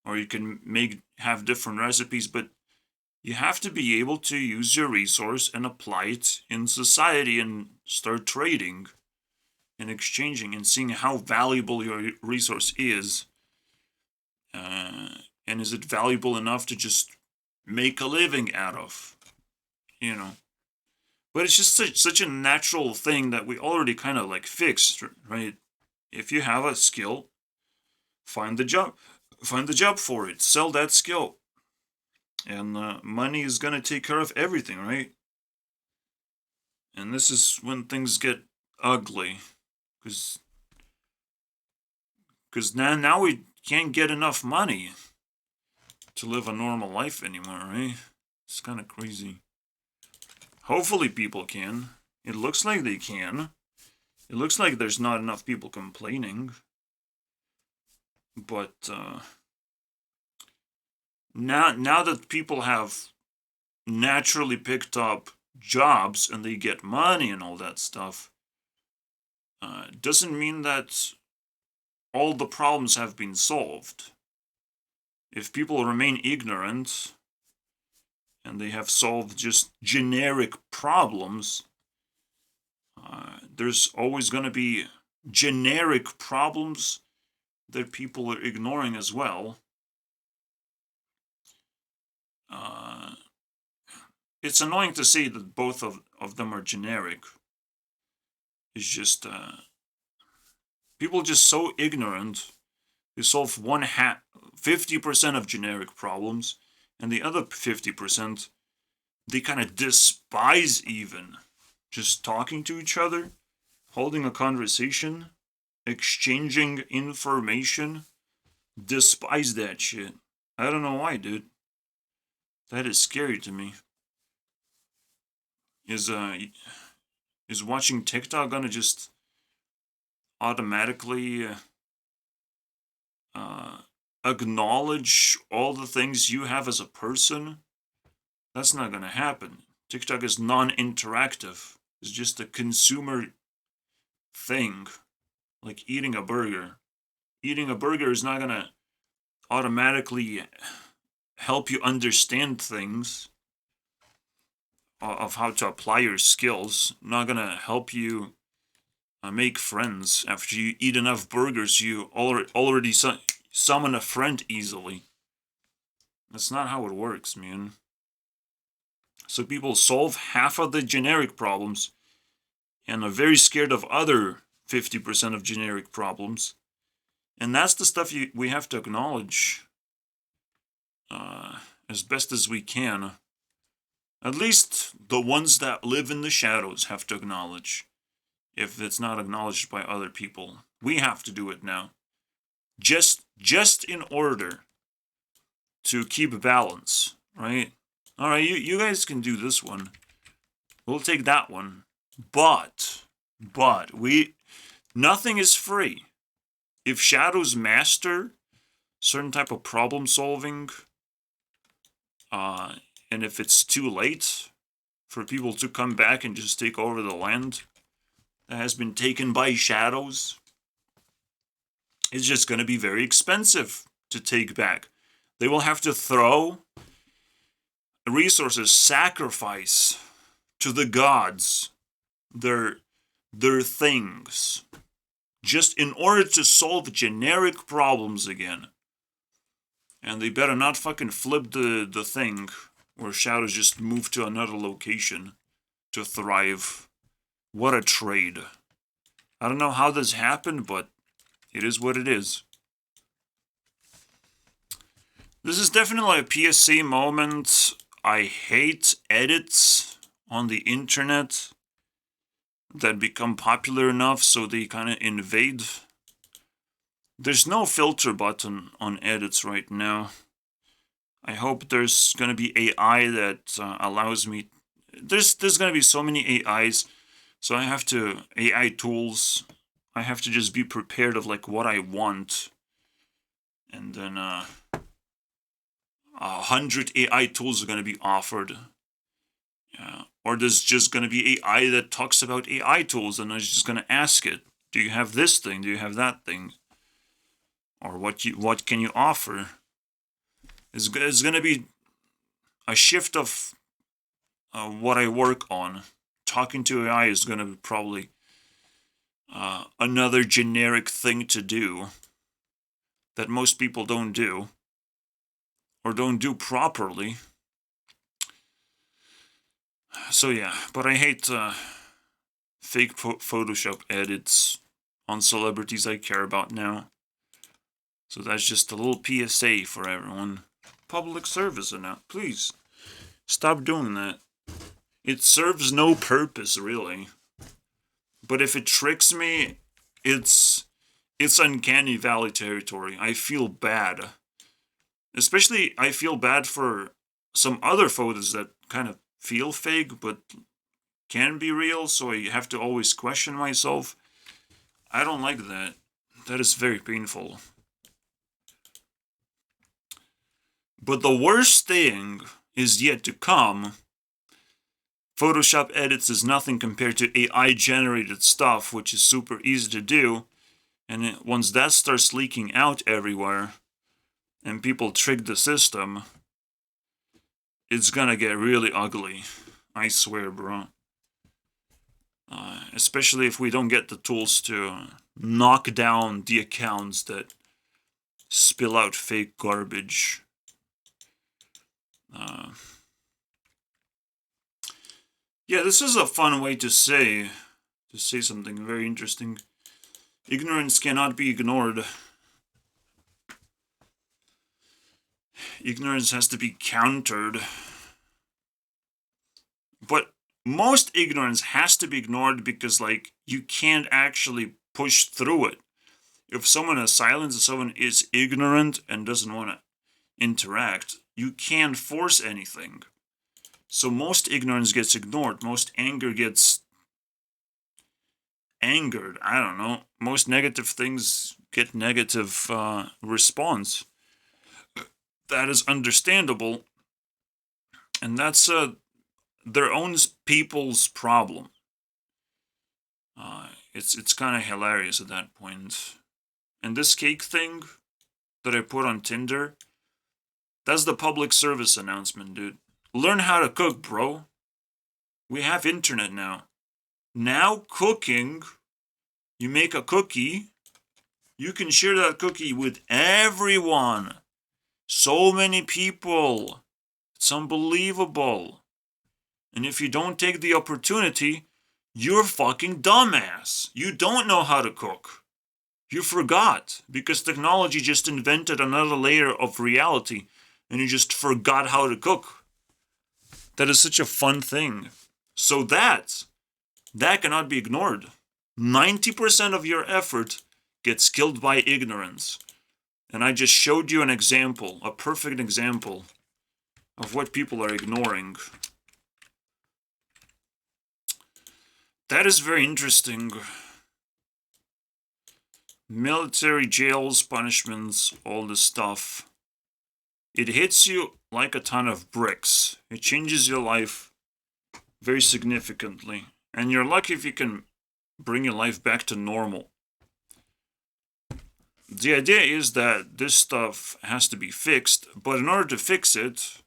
or you can have different recipes, but you have to be able to use your resource and apply it in society and start trading and exchanging and seeing how valuable your resource is. And is it valuable enough to just make a living out of? You know. But it's just such a natural thing that we already kind of like fixed, right? If you have a skill, find the job for it, sell that skill. And money is gonna take care of everything, right? And this is when things get ugly, because now we can't get enough money to live a normal life anymore, right? It's kind of crazy. Hopefully people can. It looks like they can. It looks like there's not enough people complaining. But now that people have naturally picked up jobs and they get money and all that stuff, doesn't mean that all the problems have been solved. If people remain ignorant and they have solved just generic problems, there's always going to be generic problems that people are ignoring as well. It's annoying to say that both of them are generic. It's just people just so ignorant. They solve 50% of generic problems, and the other 50% they kind of despise even just talking to each other, holding a conversation, exchanging information. Despise that shit. I don't know why, dude. That is scary to me. Is watching TikTok gonna just automatically acknowledge all the things you have as a person? That's not gonna happen. TikTok is non-interactive. It's just a consumer thing, like eating a burger. Eating a burger is not gonna automatically help you understand things of how to apply your skills. Not gonna help you make friends. After you eat enough burgers, you already summon a friend easily. That's not how it works, man. So people solve half of the generic problems and are very scared of other 50% of generic problems. And that's the stuff we have to acknowledge as best as we can. At least the ones that live in the shadows have to acknowledge. If it's not acknowledged by other people, we have to do it now. Just in order to keep balance, right? All right, you guys can do this one. We'll take that one. But nothing is free. If shadows master certain type of problem solving, and if it's too late for people to come back and just take over the land that has been taken by shadows, it's just going to be very expensive to take back. They will have to throw resources, sacrifice to the gods their things, just in order to solve generic problems again. And they better not fucking flip the thing where shadows just move to another location to thrive. What a trade. I don't know how this happened, but it is what it is. This is definitely a PSA moment. I hate edits on the internet that become popular enough so they kind of invade. There's no filter button on edits right now. I hope there's gonna be AI that allows me. There's gonna be so many AIs, so I have to AI tools. I have to just be prepared of like what I want, and then 100 AI tools are gonna be offered. Yeah. Or there's just gonna be AI that talks about AI tools, and I was just gonna ask it, "Do you have this thing? Do you have that thing? Or what can you offer?" It's gonna be a shift of what I work on. Talking to AI is gonna be probably another generic thing to do that most people don't do or don't do properly. So yeah, but I hate fake Photoshop edits on celebrities I care about now. So that's just a little PSA for everyone. public service announcement. Please, stop doing that. It serves no purpose, really. But if it tricks me, it's uncanny valley territory. I feel bad. Especially, I feel bad for some other photos that kind of feel fake, but can be real, so I have to always question myself. I don't like that. That is very painful. But the worst thing is yet to come. Photoshop edits is nothing compared to AI generated stuff, which is super easy to do. And once that starts leaking out everywhere, and people trick the system, it's gonna get really ugly. I swear, bro. Especially if we don't get the tools to knock down the accounts that spill out fake garbage. Yeah, this is a fun way to say something very interesting. Ignorance cannot be ignored. Ignorance has to be countered. But most ignorance has to be ignored because, like, you can't actually push through it. If someone is silent, if someone is ignorant and doesn't want to interact, you can't force anything. So most ignorance gets ignored. Most anger gets angered. I don't know. Most negative things get negative response. That is understandable. And that's their own people's problem. It's kind of hilarious at that point. And this cake thing that I put on Tinder, that's the public service announcement, dude. Learn how to cook, bro. We have internet now. Now cooking, you make a cookie, you can share that cookie with everyone. So many people. It's unbelievable. And if you don't take the opportunity, you're fucking dumbass. You don't know how to cook. You forgot because technology just invented another layer of reality and you just forgot how to cook. That is such a fun thing. So that cannot be ignored. 90% of your effort gets killed by ignorance. And I just showed you an example, a perfect example of what people are ignoring. That is very interesting. Military jails, punishments, all this stuff. It hits you like a ton of bricks. It changes your life very significantly. And you're lucky if you can bring your life back to normal. The idea is that this stuff has to be fixed, but in order to fix it,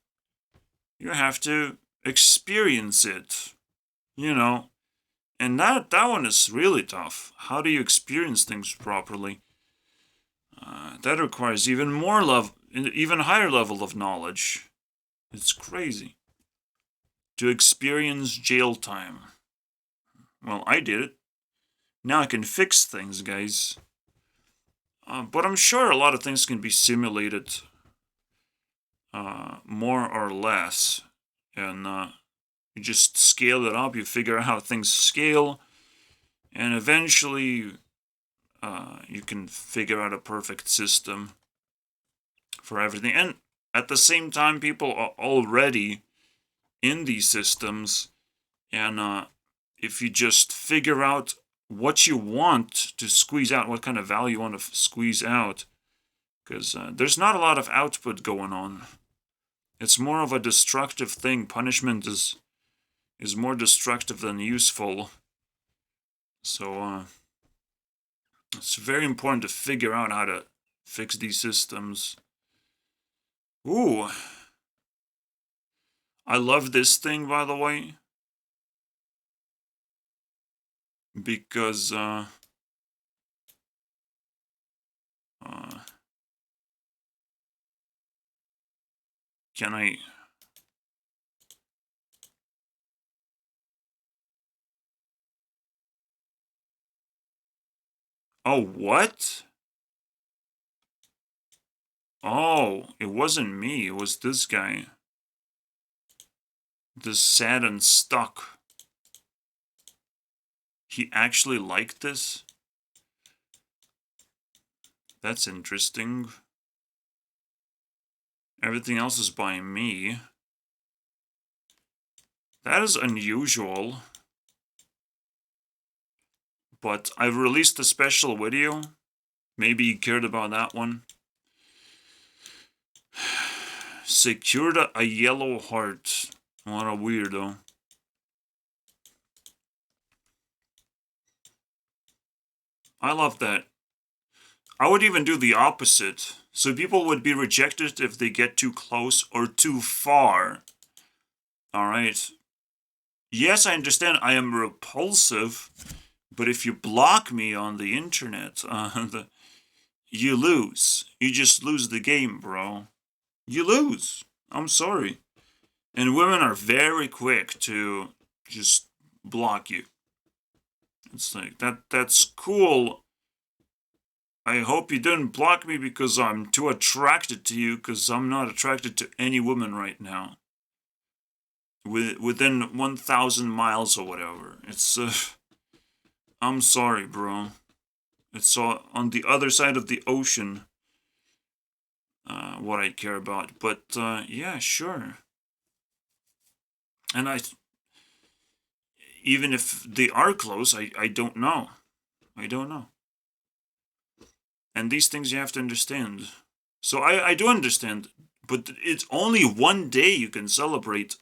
you have to experience it. You know, and that one is really tough. How do you experience things properly? That requires even higher level of knowledge. It's crazy. To experience jail time. Well, I did it. Now I can fix things, guys. But I'm sure a lot of things can be simulated more or less. And you just scale it up, you figure out how things scale, and eventually you can figure out a perfect system for everything. And at the same time, people are already in these systems, and if you just figure out what you want to squeeze out, what kind of value you want to squeeze out, because there's not a lot of output going on. It's more of a destructive thing. Punishment is more destructive than useful. So it's very important to figure out how to fix these systems. Ooh. I love this thing, by the way. Because can I... Oh, what? Oh, it wasn't me. It was this guy. This sad and stuck. He actually liked this? That's interesting. Everything else is by me. That is unusual. But I've released a special video. Maybe you cared about that one. Secured a yellow heart. What a weirdo. I love that. I would even do the opposite. So people would be rejected if they get too close or too far. Alright. Yes, I understand I am repulsive, but if you block me on the internet, you lose. You just lose the game, bro. You lose. I'm sorry. And women are very quick to just block you. It's like, that's cool. I hope you didn't block me because I'm too attracted to you, because I'm not attracted to any woman right now. Within 1,000 miles or whatever. It's, I'm sorry, bro. It's on the other side of the ocean, what I care about. But, yeah, sure. And even if they are close, I don't know. I don't know. And these things you have to understand. So I do understand, but it's only one day you can celebrate.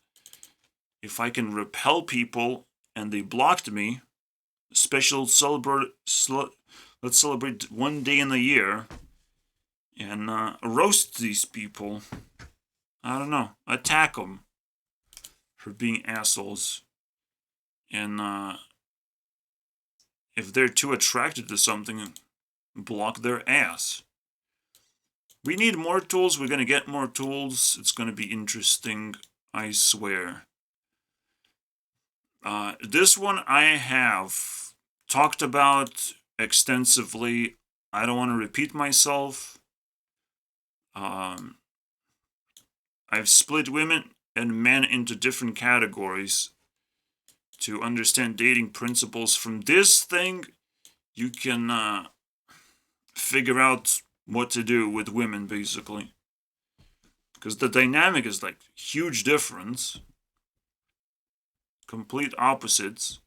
If I can repel people and they blocked me, let's celebrate one day in the year and roast these people. I don't know. Attack them for being assholes. And if they're too attracted to something, block their ass. We need more tools. We're going to get more tools. It's going to be interesting. I swear. This one I have talked about extensively. I don't want to repeat myself. I've split women and men into different categories to understand dating principles. From this thing, you can figure out what to do with women, basically. Because the dynamic is like huge difference. Complete opposites.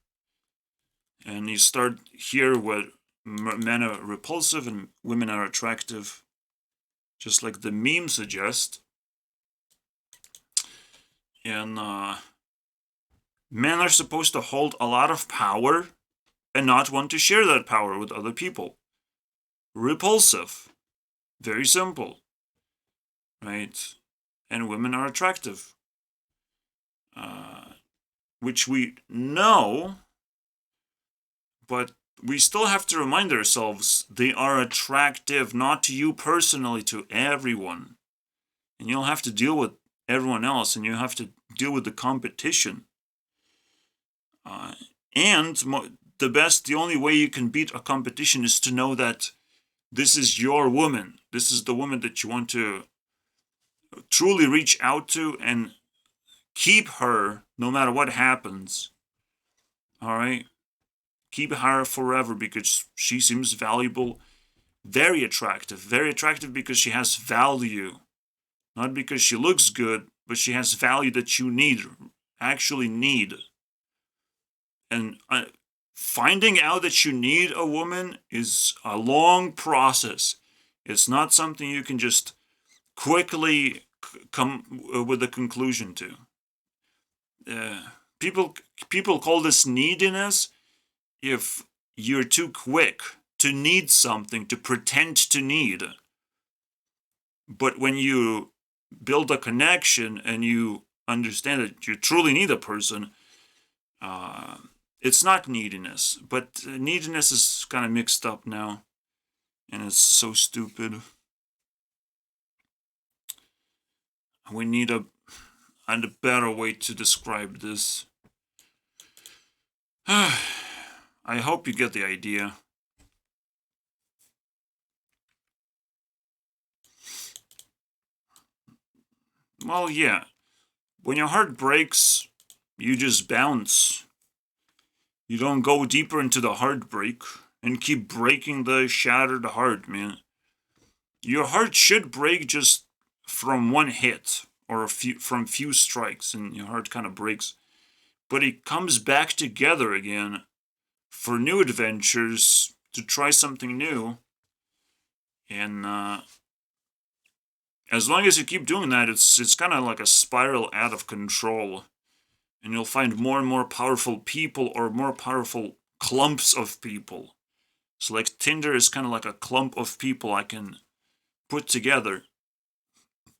And you start here where men are repulsive and women are attractive. Just like the meme suggests. And men are supposed to hold a lot of power and not want to share that power with other people. Repulsive. Very simple. Right? And women are attractive. Which we know, but we still have to remind ourselves they are attractive, not to you personally, to everyone. And you'll have to deal with everyone else, and you have to deal with the competition. The only way you can beat a competition is to know that this is your woman. This is the woman that you want to truly reach out to and keep her no matter what happens. Alright? Keep her forever because she seems valuable. Very attractive. Very attractive because she has value. Not because she looks good, but she has value that you actually need. And finding out that you need a woman is a long process. It's not something you can just quickly come with a conclusion to. People call this neediness if you're too quick to need something, to pretend to need. But when you build a connection and you understand that you truly need a person, it's not neediness. But neediness is kind of mixed up now. And it's so stupid. We need a better way to describe this. I hope you get the idea. Well, yeah. When your heart breaks, you just bounce. You don't go deeper into the heartbreak and keep breaking the shattered heart, man. Your heart should break just from one hit or from few strikes, and your heart kind of breaks. But it comes back together again for new adventures to try something new. And as long as you keep doing that, it's kind of like a spiral out of control, and you'll find more and more powerful people or more powerful clumps of people. So like Tinder is kind of like a clump of people I can put together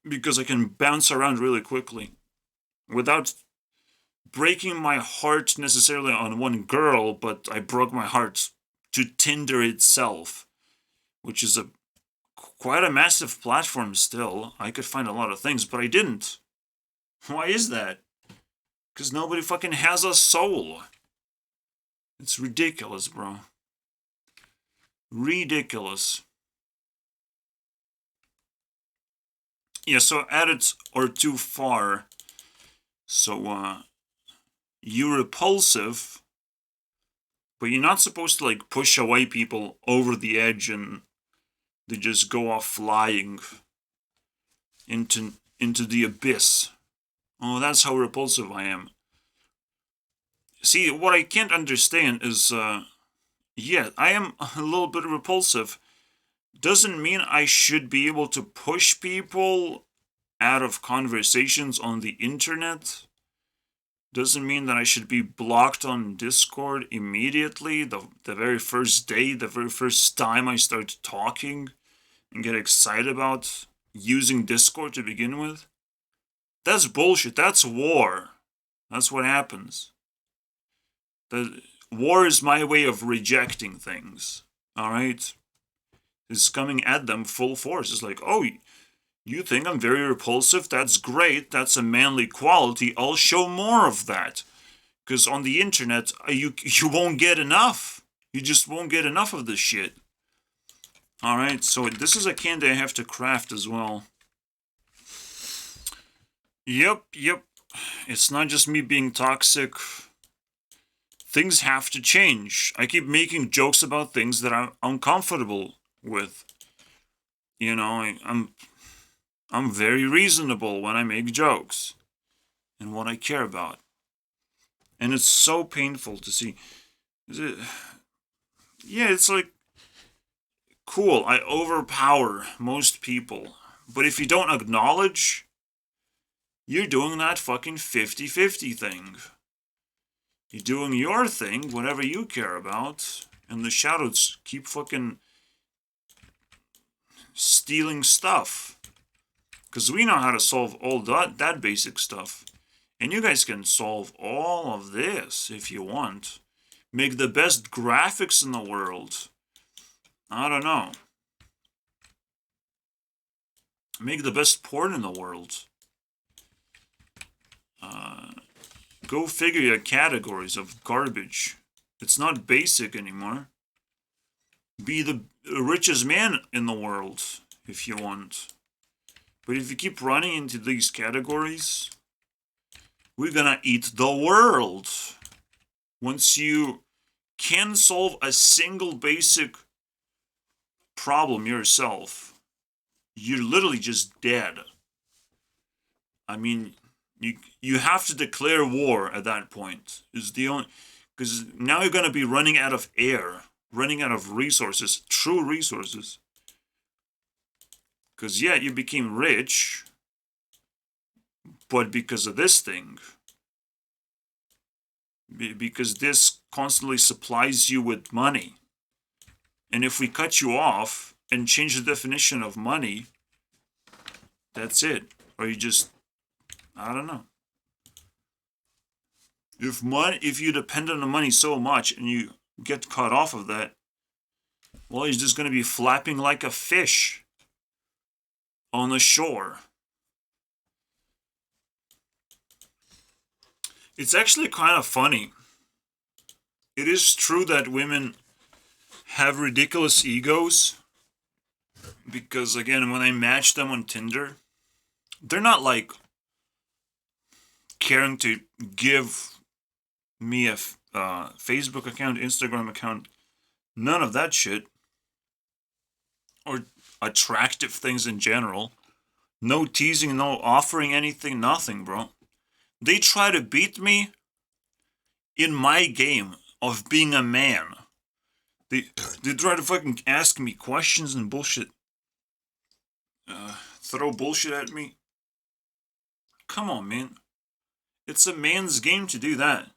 because I can bounce around really quickly without breaking my heart necessarily on one girl, but I broke my heart to Tinder itself, which is a quite a massive platform still. I could find a lot of things, but I didn't. Why is that? Because nobody fucking has a soul. It's ridiculous, bro. Ridiculous. Yeah, so edits are too far. So, you're repulsive, but you're not supposed to, like, push away people over the edge and they just go off flying into the abyss. Oh, that's how repulsive I am. See, what I can't understand is, yeah, I am a little bit repulsive. Doesn't mean I should be able to push people out of conversations on the internet. Doesn't mean that I should be blocked on Discord immediately, the very first day, the very first time I start talking and get excited about using Discord to begin with. That's bullshit. That's war. That's what happens. The war is my way of rejecting things. Alright? It's coming at them full force. It's like, oh, you think I'm very repulsive? That's great. That's a manly quality. I'll show more of that. Because on the internet, you won't get enough. You just won't get enough of this shit. Alright, so this is a candy I have to craft as well. Yep. It's not just me being toxic. Things have to change. I keep making jokes about things that I'm uncomfortable with. You know, I'm very reasonable when I make jokes and what I care about. And it's so painful to see. Yeah, it's like, cool, I overpower most people. But if you don't acknowledge, you're doing that fucking 50-50 thing. You're doing your thing, whatever you care about, and the shadows keep fucking stealing stuff. Because we know how to solve all that basic stuff. And you guys can solve all of this if you want. Make the best graphics in the world. I don't know. Make the best porn in the world. Go figure your categories of garbage. It's not basic anymore. Be the richest man in the world if you want. But if you keep running into these categories, we're gonna eat the world. Once you can solve a single basic problem yourself, you're literally just dead. I mean, you have to declare war at that point. Is the only, because now you're gonna be running out of air, running out of resources, true resources. Because yeah, you became rich, but because of this thing. Because this constantly supplies you with money. And if we cut you off and change the definition of money, that's it. Or you just, I don't know. If you depend on the money so much and you get cut off of that, well, you're just going to be flapping like a fish on the shore. It's actually kind of funny. It is true that women have ridiculous egos. Because, again, when I match them on Tinder, they're not like caring to give me a Facebook account, Instagram account, none of that shit. Or attractive things in general. No teasing, no offering anything, nothing, bro. They try to beat me in my game of being a man. They try to fucking ask me questions and bullshit. Throw bullshit at me. Come on, man. It's a man's game to do that.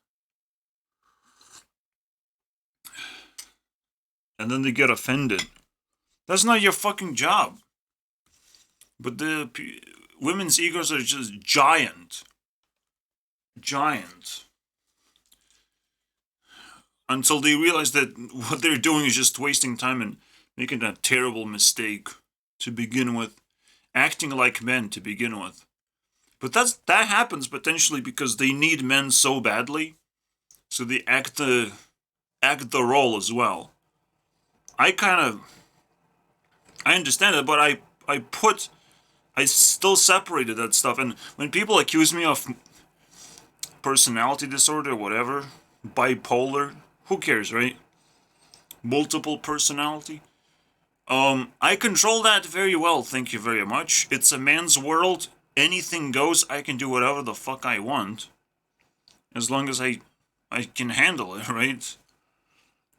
And then they get offended. That's not your fucking job. But the women's egos are just giant. Giant. Until they realize that what they're doing is just wasting time and making a terrible mistake to begin with. Acting like men to begin with. But that happens potentially because they need men so badly. So they act the role as well. I understand it, but I still separated that stuff. And when people accuse me of personality disorder, whatever, bipolar, who cares, right? Multiple personality. I control that very well, thank you very much. It's a man's world. Anything goes. I can do whatever the fuck I want. As long as I can handle it, right?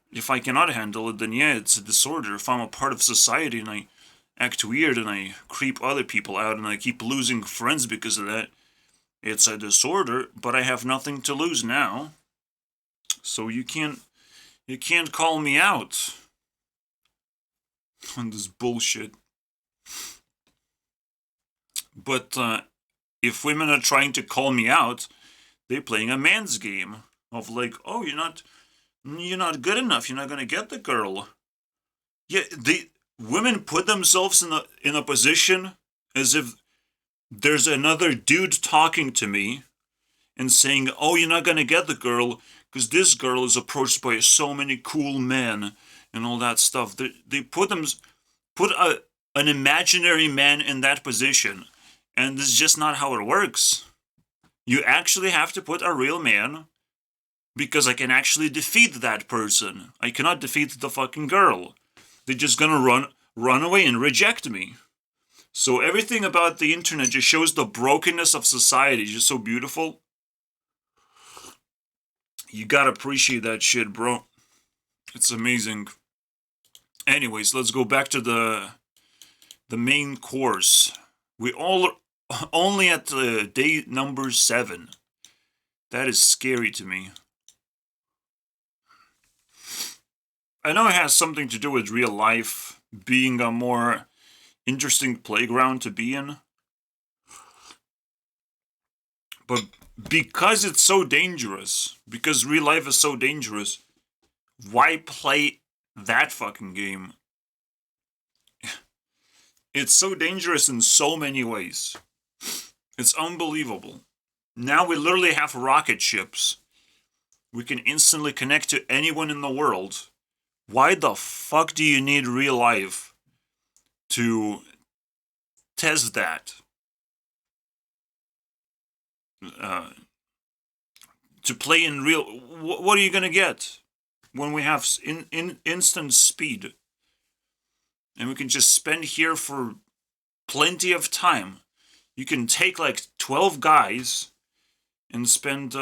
If I cannot handle it, then yeah, it's a disorder. If I'm a part of society and I act weird and I creep other people out and I keep losing friends because of that, it's a disorder, but I have nothing to lose now. So you can't call me out on this bullshit. But if women are trying to call me out, they're playing a man's game of like, oh, you're not good enough. You're not gonna get the girl. Yeah, women put themselves in a position as if there's another dude talking to me and saying, oh, you're not gonna get the girl because this girl is approached by so many cool men and all that stuff. They put an imaginary man in that position. And this is just not how it works. You actually have to put a real man, because I can actually defeat that person. I cannot defeat the fucking girl. They're just gonna run away and reject me. So everything about the internet just shows the brokenness of society. It's just so beautiful. You gotta appreciate that shit, bro. It's amazing. Anyways, let's go back to the main course. We all only at day number 7. That is scary to me. I know it has something to do with real life being a more interesting playground to be in. But because it's so dangerous, because real life is so dangerous, why play that fucking game? It's so dangerous in so many ways. It's unbelievable. Now we literally have rocket ships. We can instantly connect to anyone in the world. Why the fuck do you need real life to test that? To play in real... What are you gonna get when we have instant speed? And we can just spend here for plenty of time. You can take like 12 guys and spend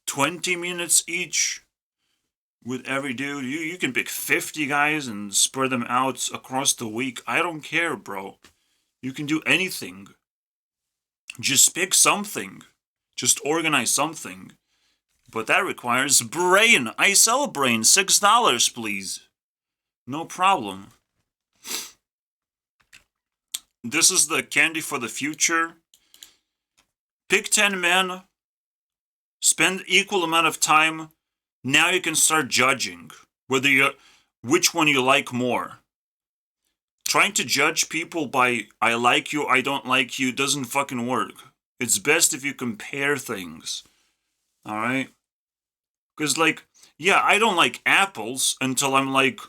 20 minutes each with every dude. You can pick 50 guys and spread them out across the week. I don't care, bro. You can do anything. Just pick something. Just organize something. But that requires brain. I sell a brain. $6, please. No problem. This is the candy for the future. Pick 10 men. Spend equal amount of time. Now you can start judging which one you like more. Trying to judge people by I like you, I don't like you doesn't fucking work. It's best if you compare things. Alright? Because like, yeah, I don't like apples until I'm like,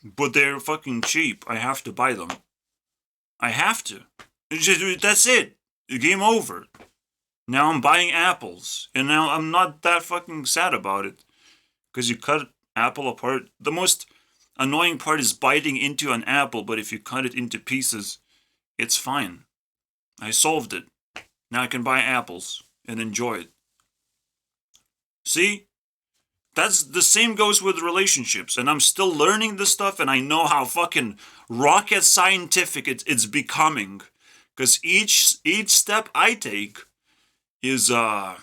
but they're fucking cheap. I have to buy them. I have to. That's it. Game over. Now I'm buying apples, and now I'm not that fucking sad about it. Because you cut apple apart. The most annoying part is biting into an apple, but if you cut it into pieces, it's fine. I solved it. Now I can buy apples and enjoy it. See? That's the same goes with relationships, and I'm still learning this stuff, and I know how fucking rocket scientific it's becoming. Because each step I take is a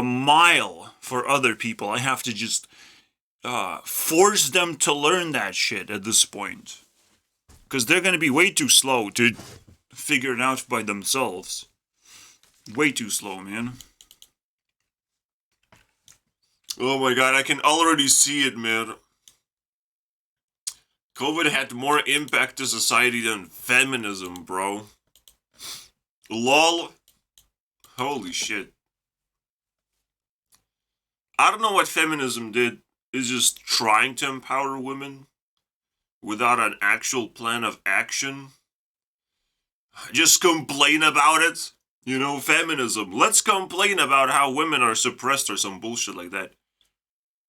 mile for other people. I have to just force them to learn that shit at this point. Because they're going to be way too slow to figure it out by themselves. Way too slow, man. Oh my god, I can already see it, man. COVID had more impact to society than feminism, bro. LOL. Holy shit. I don't know what feminism did. It's just trying to empower women without an actual plan of action. Just complain about it. You know, feminism. Let's complain about how women are suppressed or some bullshit like that.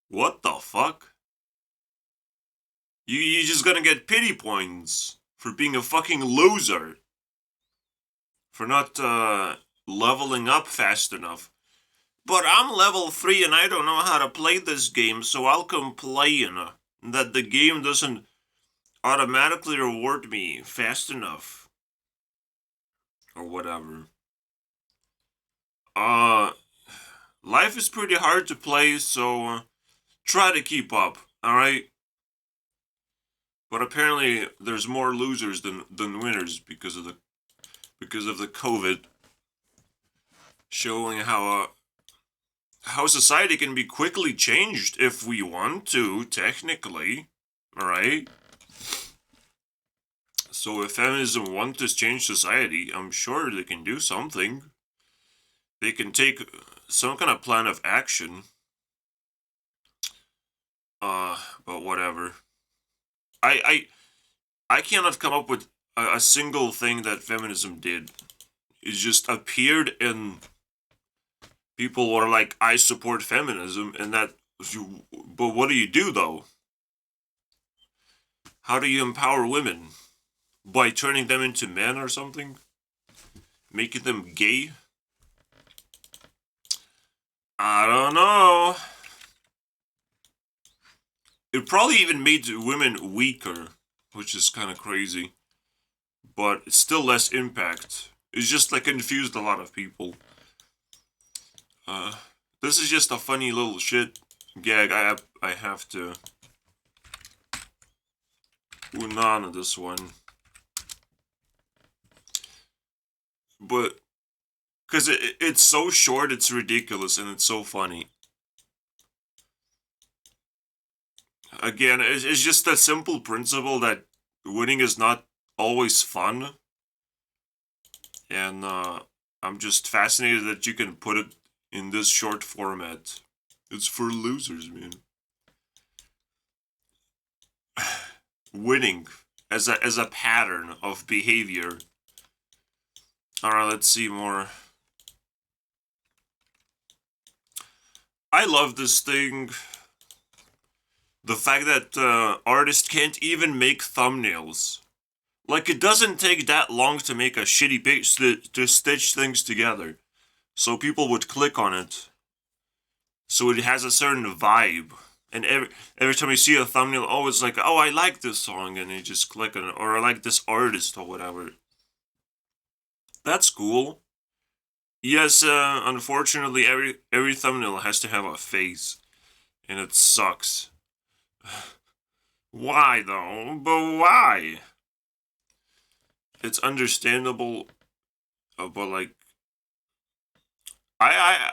What the fuck? You're just gonna get pity points for being a fucking loser. For not leveling up fast enough. But I'm level 3 and I don't know how to play this game, so I'll complain that the game doesn't automatically reward me fast enough. Or whatever. Life is pretty hard to play, so try to keep up, alright? But apparently there's more losers than winners because of the COVID, showing how society can be quickly changed if we want to, technically, alright? So if feminism wants to change society, I'm sure they can do something. They can take some kind of plan of action. But whatever. I cannot come up with a single thing that feminism did. It just appeared and people were like, I support feminism, and that, but what do you do though? How do you empower women? By turning them into men or something? Making them gay? I don't know. It probably even made women weaker, which is kind of crazy. But it's still less impact. It's just like confused a lot of people. This is just a funny little shit gag. I have to unana this one. But because it's so short, it's ridiculous, and it's so funny. Again, it's just a simple principle that winning is not always fun. And I'm just fascinated that you can put it in this short format. It's for losers, man. Winning as a pattern of behavior. Alright, let's see more. I love this thing. The fact that artists can't even make thumbnails. Like, it doesn't take that long to make a shitty page to stitch things together. So people would click on it. So it has a certain vibe. And every time you see a thumbnail, oh, it's like, oh, I like this song. And you just click on it. Or I like this artist or whatever. That's cool. Yes, unfortunately, every thumbnail has to have a face. And it sucks. Why, though? But why? It's understandable, but like, I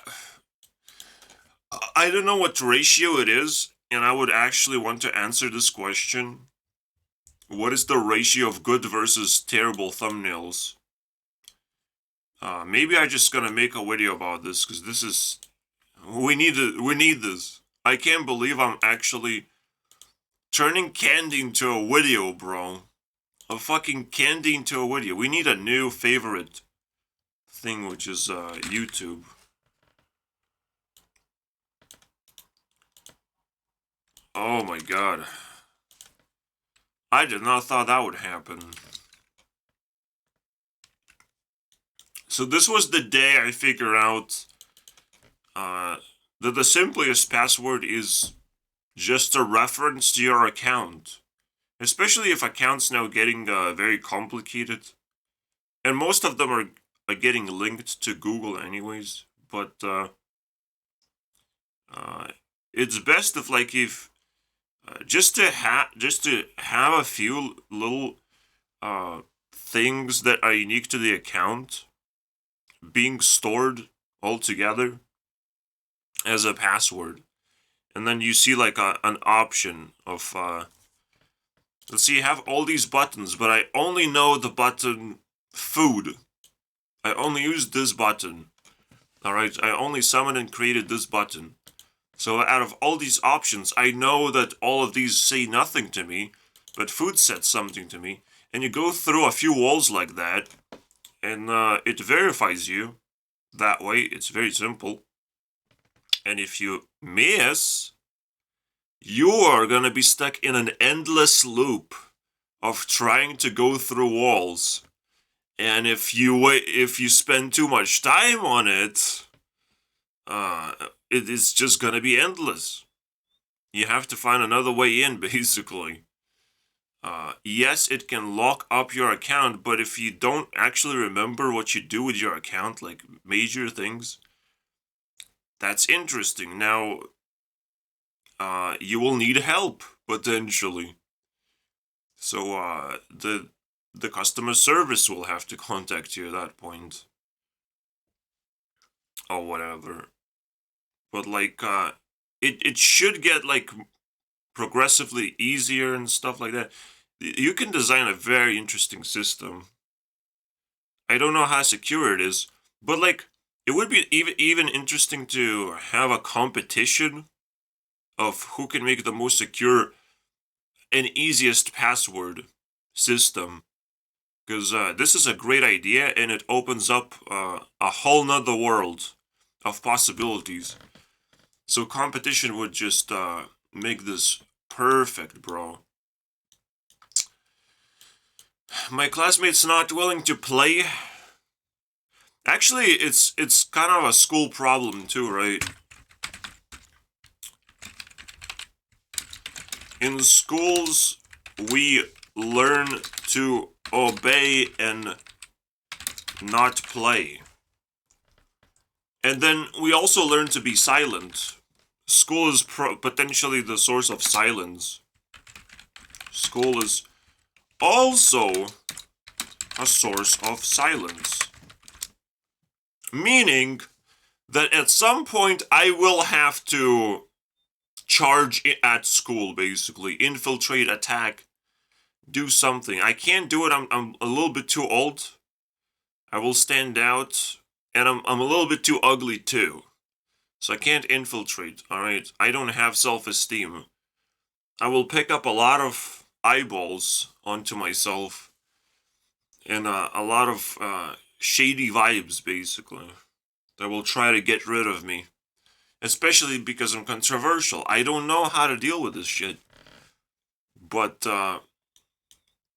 don't know what ratio it is, and I would actually want to answer this question. What is the ratio of good versus terrible thumbnails? Maybe I just gonna make a video about this, because this is... We need this. I can't believe I'm actually turning candy into a video, bro. A fucking candy into a video. We need a new favorite thing, which is YouTube. Oh my god. I did not thought that would happen. So this was the day I figured out that the simplest password is just a reference to your account. Especially if accounts now getting very complicated. And most of them are getting linked to Google anyways. But it's best if just to have a few little things that are unique to the account being stored all together as a password. And then you see like an option of let's see, you have all these buttons, but I only know the button food. I only use this button. Alright, I only summoned and created this button. So out of all these options, I know that all of these say nothing to me, but food said something to me. And you go through a few walls like that, and it verifies you. That way, it's very simple. And if you miss, you are gonna be stuck in an endless loop of trying to go through walls. And if you spend too much time on it, it is just gonna be endless. You have to find another way in, basically. Yes, it can lock up your account, but if you don't actually remember what you do with your account, like major things, that's interesting. Now, you will need help potentially. So, the customer service will have to contact you at that point, or whatever. But like, it should get like progressively easier and stuff like that. You can design a very interesting system. I don't know how secure it is, but like, it would be even interesting to have a competition of who can make the most secure and easiest password system. Because this is a great idea, and it opens up a whole nother world of possibilities. So competition would just make this perfect, bro. My classmate's not willing to play. Actually, it's kind of a school problem too, right? In schools, we learn to obey and not play. And then we also learn to be silent. School is potentially the source of silence. School is also a source of silence. Meaning that at some point I will have to charge at school, basically. Infiltrate, attack, do something. I can't do it. I'm a little bit too old. I will stand out. And I'm a little bit too ugly too. So I can't infiltrate, alright? I don't have self-esteem. I will pick up a lot of eyeballs onto myself. And a lot of shady vibes, basically. That will try to get rid of me. Especially because I'm controversial. I don't know how to deal with this shit. But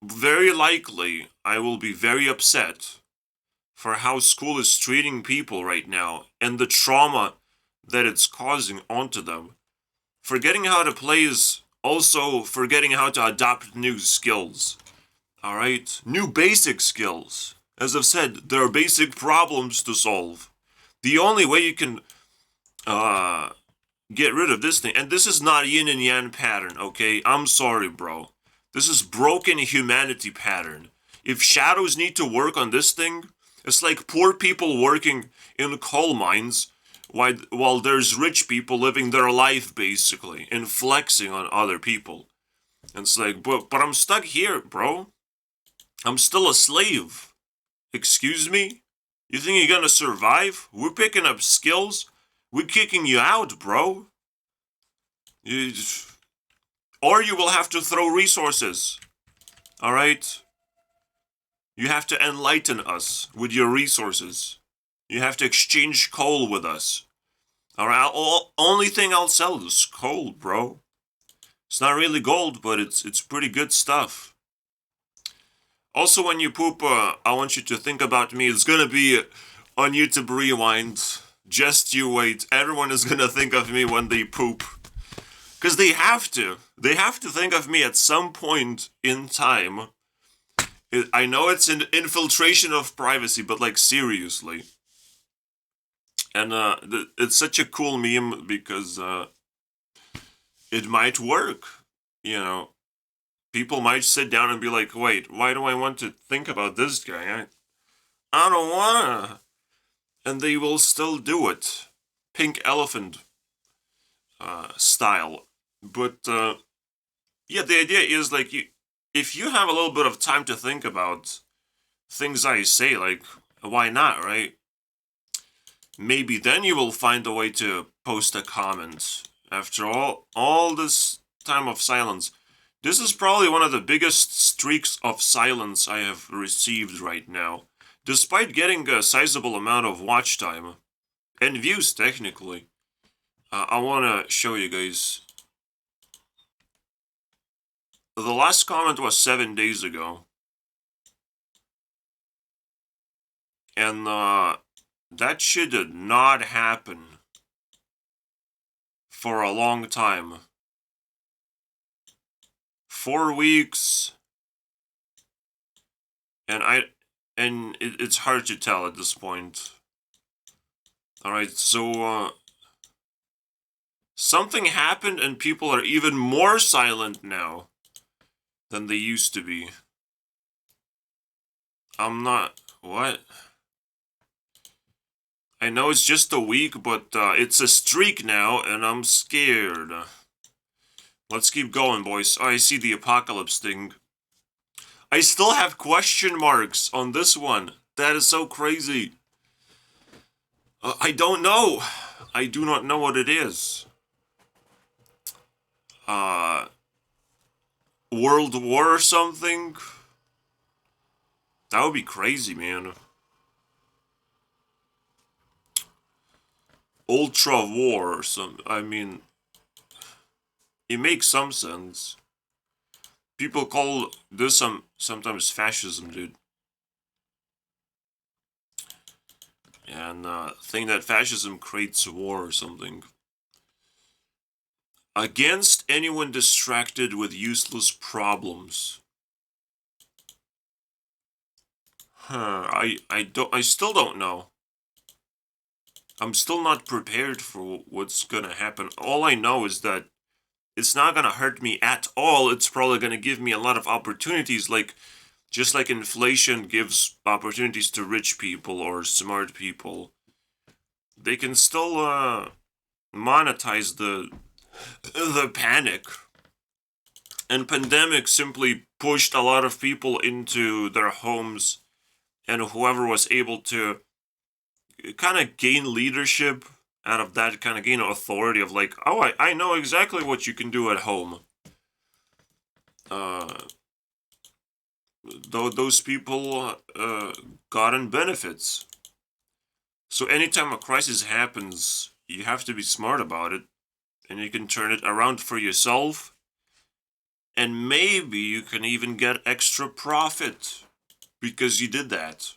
very likely, I will be very upset for how school is treating people right now and the trauma that it's causing onto them. Forgetting how to play is also forgetting how to adopt new skills. Alright? New basic skills. As I've said, there are basic problems to solve. The only way you can get rid of this thing, and this is not yin and yang pattern, okay? I'm sorry, bro. This is broken humanity pattern. If shadows need to work on this thing, it's like poor people working in coal mines while there's rich people living their life, basically, and flexing on other people. And it's like, but I'm stuck here, bro. I'm still a slave. Excuse me? You think you're gonna survive? We're picking up skills. We're kicking you out, bro. Or you will have to throw resources. Alright? You have to enlighten us with your resources. You have to exchange coal with us. Alright, only thing I'll sell is coal, bro. It's not really gold, but it's pretty good stuff. Also, when you poop, I want you to think about me. It's gonna be on YouTube Rewind. Just you wait. Everyone is gonna think of me when they poop. Because they have to. They have to think of me at some point in time. I know it's an infiltration of privacy, but like seriously. And it's such a cool meme because it might work. You know, people might sit down and be like, wait, why do I want to think about this guy? I don't wanna. And they will still do it. Pink elephant style. But yeah, the idea is like if you have a little bit of time to think about things I say, like why not, right? Maybe then you will find a way to post a comment. After all this time of silence, this is probably one of the biggest streaks of silence I have received right now, despite getting a sizable amount of watch time and views technically. I want to show you guys. The last comment was 7 days ago. And that shit did not happen for a long time. 4 weeks. And it's hard to tell at this point. Alright, so something happened and people are even more silent now than they used to be. I'm not... What? I know it's just a week, but it's a streak now, and I'm scared. Let's keep going, boys. Oh, I see the apocalypse thing. I still have question marks on this one. That is so crazy. I don't know. I do not know what it is. World War or something? That would be crazy, man. Ultra War or some... I mean... It makes some sense. People call this sometimes fascism, dude. And think that fascism creates war or something. Against anyone distracted with useless problems. I still don't know. I'm still not prepared for what's gonna happen. All I know is that it's not gonna hurt me at all. It's probably gonna give me a lot of opportunities, like just like inflation gives opportunities to rich people or smart people. They can still monetize the panic. And pandemic simply pushed a lot of people into their homes, and whoever was able to kind of gain leadership out of that, kind of gain authority of like, oh, I know exactly what you can do at home. Those people gotten benefits. So anytime a crisis happens, you have to be smart about it, and you can turn it around for yourself, and maybe you can even get extra profit because you did that.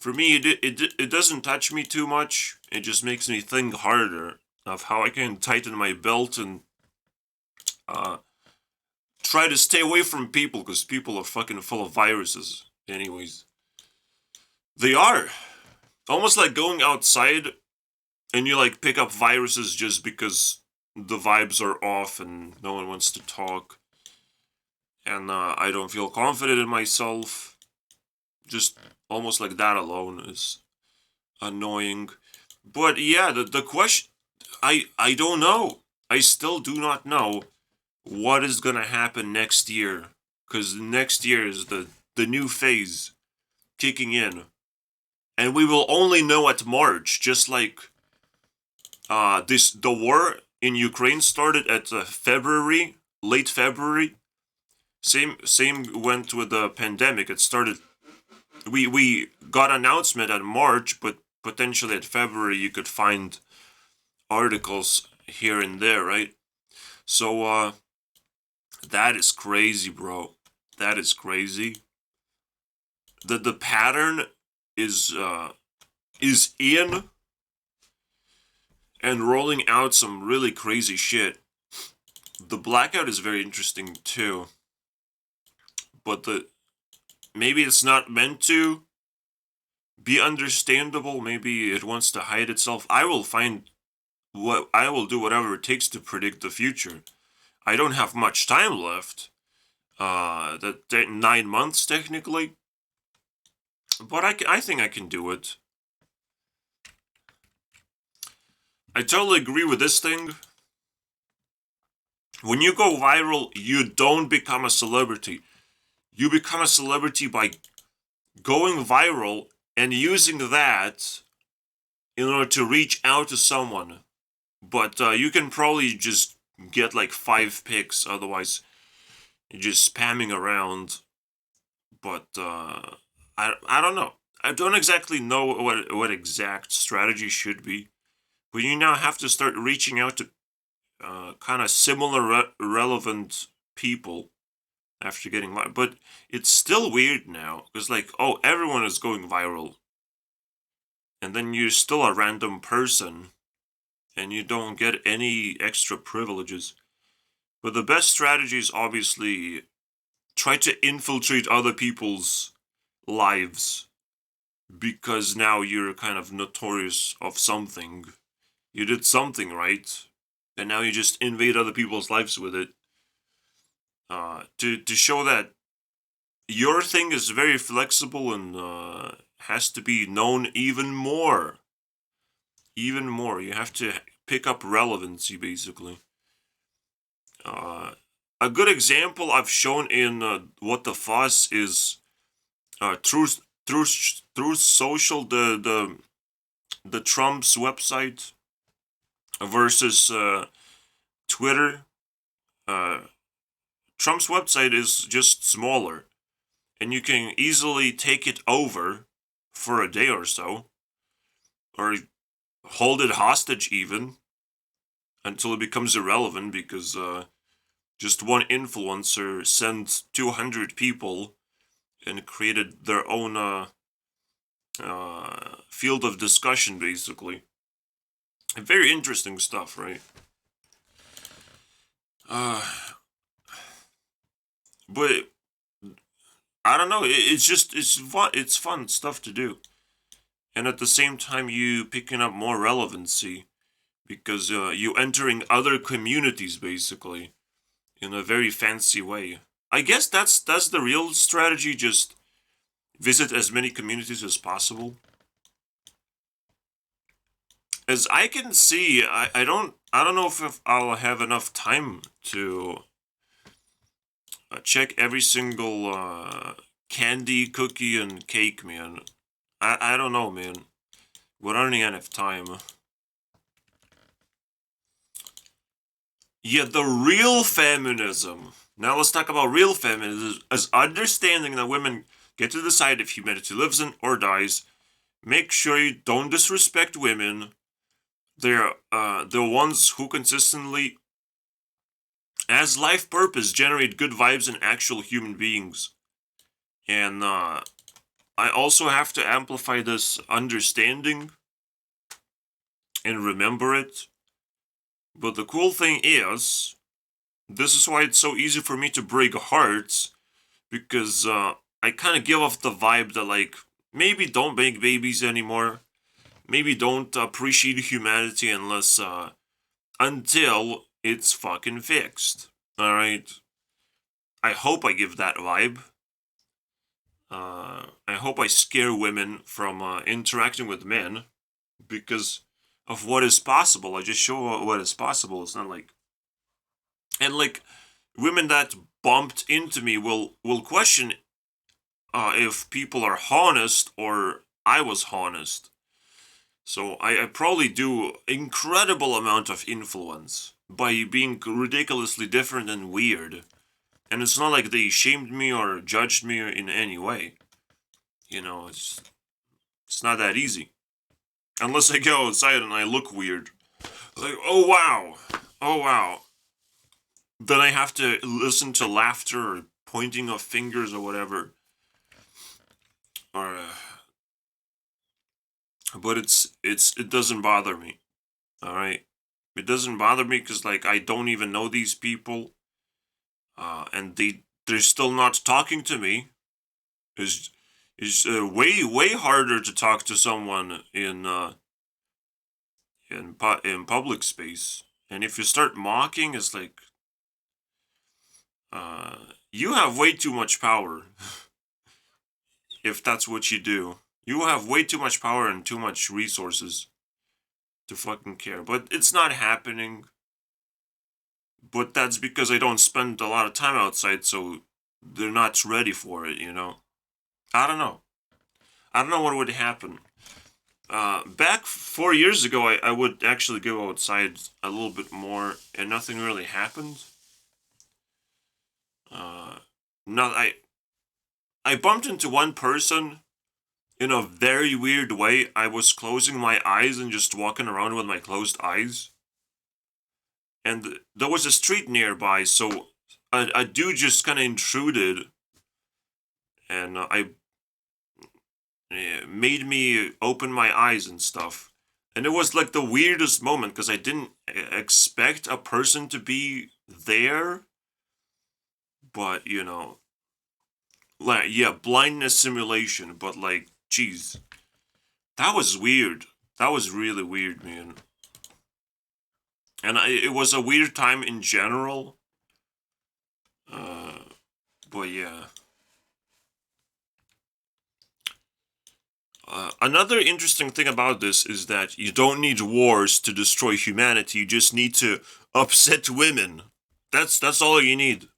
For me, it doesn't touch me too much. It just makes me think harder of how I can tighten my belt and try to stay away from people, because people are fucking full of viruses. Anyways, they are. Almost like going outside and you like pick up viruses just because the vibes are off and no one wants to talk. And I don't feel confident in myself. Just almost like that alone is annoying. But yeah, the question, I don't know. I still do not know what is gonna happen next year, because next year is the new phase kicking in, and we will only know at March. Just like the war in Ukraine started at February, late February. Same went with the pandemic. It started we got announcement at March, but potentially at February you could find articles here and there, right? So that is crazy, bro. That is crazy. The pattern is in and rolling out some really crazy shit. The blackout is very interesting too, but the maybe it's not meant to be understandable. Maybe it wants to hide itself. I will do whatever it takes to predict the future. I don't have much time left. That 9 months technically, but I think I can do it. I totally agree with this thing. When you go viral, you don't become a celebrity. You become a celebrity by going viral and using that in order to reach out to someone. But you can probably just get like 5 pics, otherwise you're just spamming around. But I don't know. I don't exactly know what exact strategy should be. But you now have to start reaching out to kind of similar relevant people after getting viral. But it's still weird now because like, oh, everyone is going viral, and then you're still a random person, and you don't get any extra privileges. But the best strategy is obviously try to infiltrate other people's lives, because now you're kind of notorious of something. You did something right, and now you just invade other people's lives with it. To show that your thing is very flexible and has to be known even more. Even more. You have to pick up relevancy, basically. A good example I've shown in What the Fuss is through through through social the Trump's website versus Twitter. Uh, Trump's website is just smaller, and you can easily take it over for a day or so, or hold it hostage even until it becomes irrelevant because just one influencer sent 200 people and created their own field of discussion, basically. Very interesting stuff, right? Uh, but I don't know. It's fun stuff to do, and at the same time you picking up more relevancy because you entering other communities basically in a very fancy way. I guess that's the real strategy. Just visit as many communities as possible. As I can see, I don't know if I'll have enough time to check every single candy, cookie, and cake, man. I don't know, man. We're running out of time. Yeah, the real feminism. Now let's talk about real feminism as understanding that women get to decide if humanity lives in or dies. Make sure you don't disrespect women. They're the ones who consistently, as life purpose, generate good vibes in actual human beings. And I also have to amplify this understanding and remember it. But the cool thing is, this is why it's so easy for me to break hearts, because I kind of give off the vibe that, like, maybe don't make babies anymore. Maybe don't appreciate humanity until it's fucking fixed. Alright? I hope I give that vibe. I hope I scare women from interacting with men because of what is possible. I just show what is possible. It's not like, and like, women that bumped into me will question if people are honest or I was honest. So I probably do incredible amount of influence by being ridiculously different and weird. And it's not like they shamed me or judged me in any way. it's not that easy. Unless I go outside and I look weird. Like, oh wow. Oh wow. Then I have to listen to laughter or pointing of fingers or whatever. Or but it doesn't bother me. All right. It doesn't bother me cuz like I don't even know these people. And they're still not talking to me. Is way harder to talk to someone in public space. And if you start mocking, it's like uh, you have way too much power. If that's what you do, you have way too much power and too much resources to fucking care. But it's not happening. But that's because I don't spend a lot of time outside, so they're not ready for it. I don't know. I don't know what would happen. Back 4 years ago, I would actually go outside a little bit more, and nothing really happened. No, I bumped into one person in a very weird way. I was closing my eyes and just walking around with my closed eyes, and there was a street nearby, so a dude just kind of intruded, and I made me open my eyes and stuff. And it was like the weirdest moment because I didn't expect a person to be there. But, like, yeah, blindness simulation. But, like, geez, that was weird. That was really weird, man. And it was a weird time in general. Uh, but yeah. Another interesting thing about this is that you don't need wars to destroy humanity. You just need to upset women. That's all you need.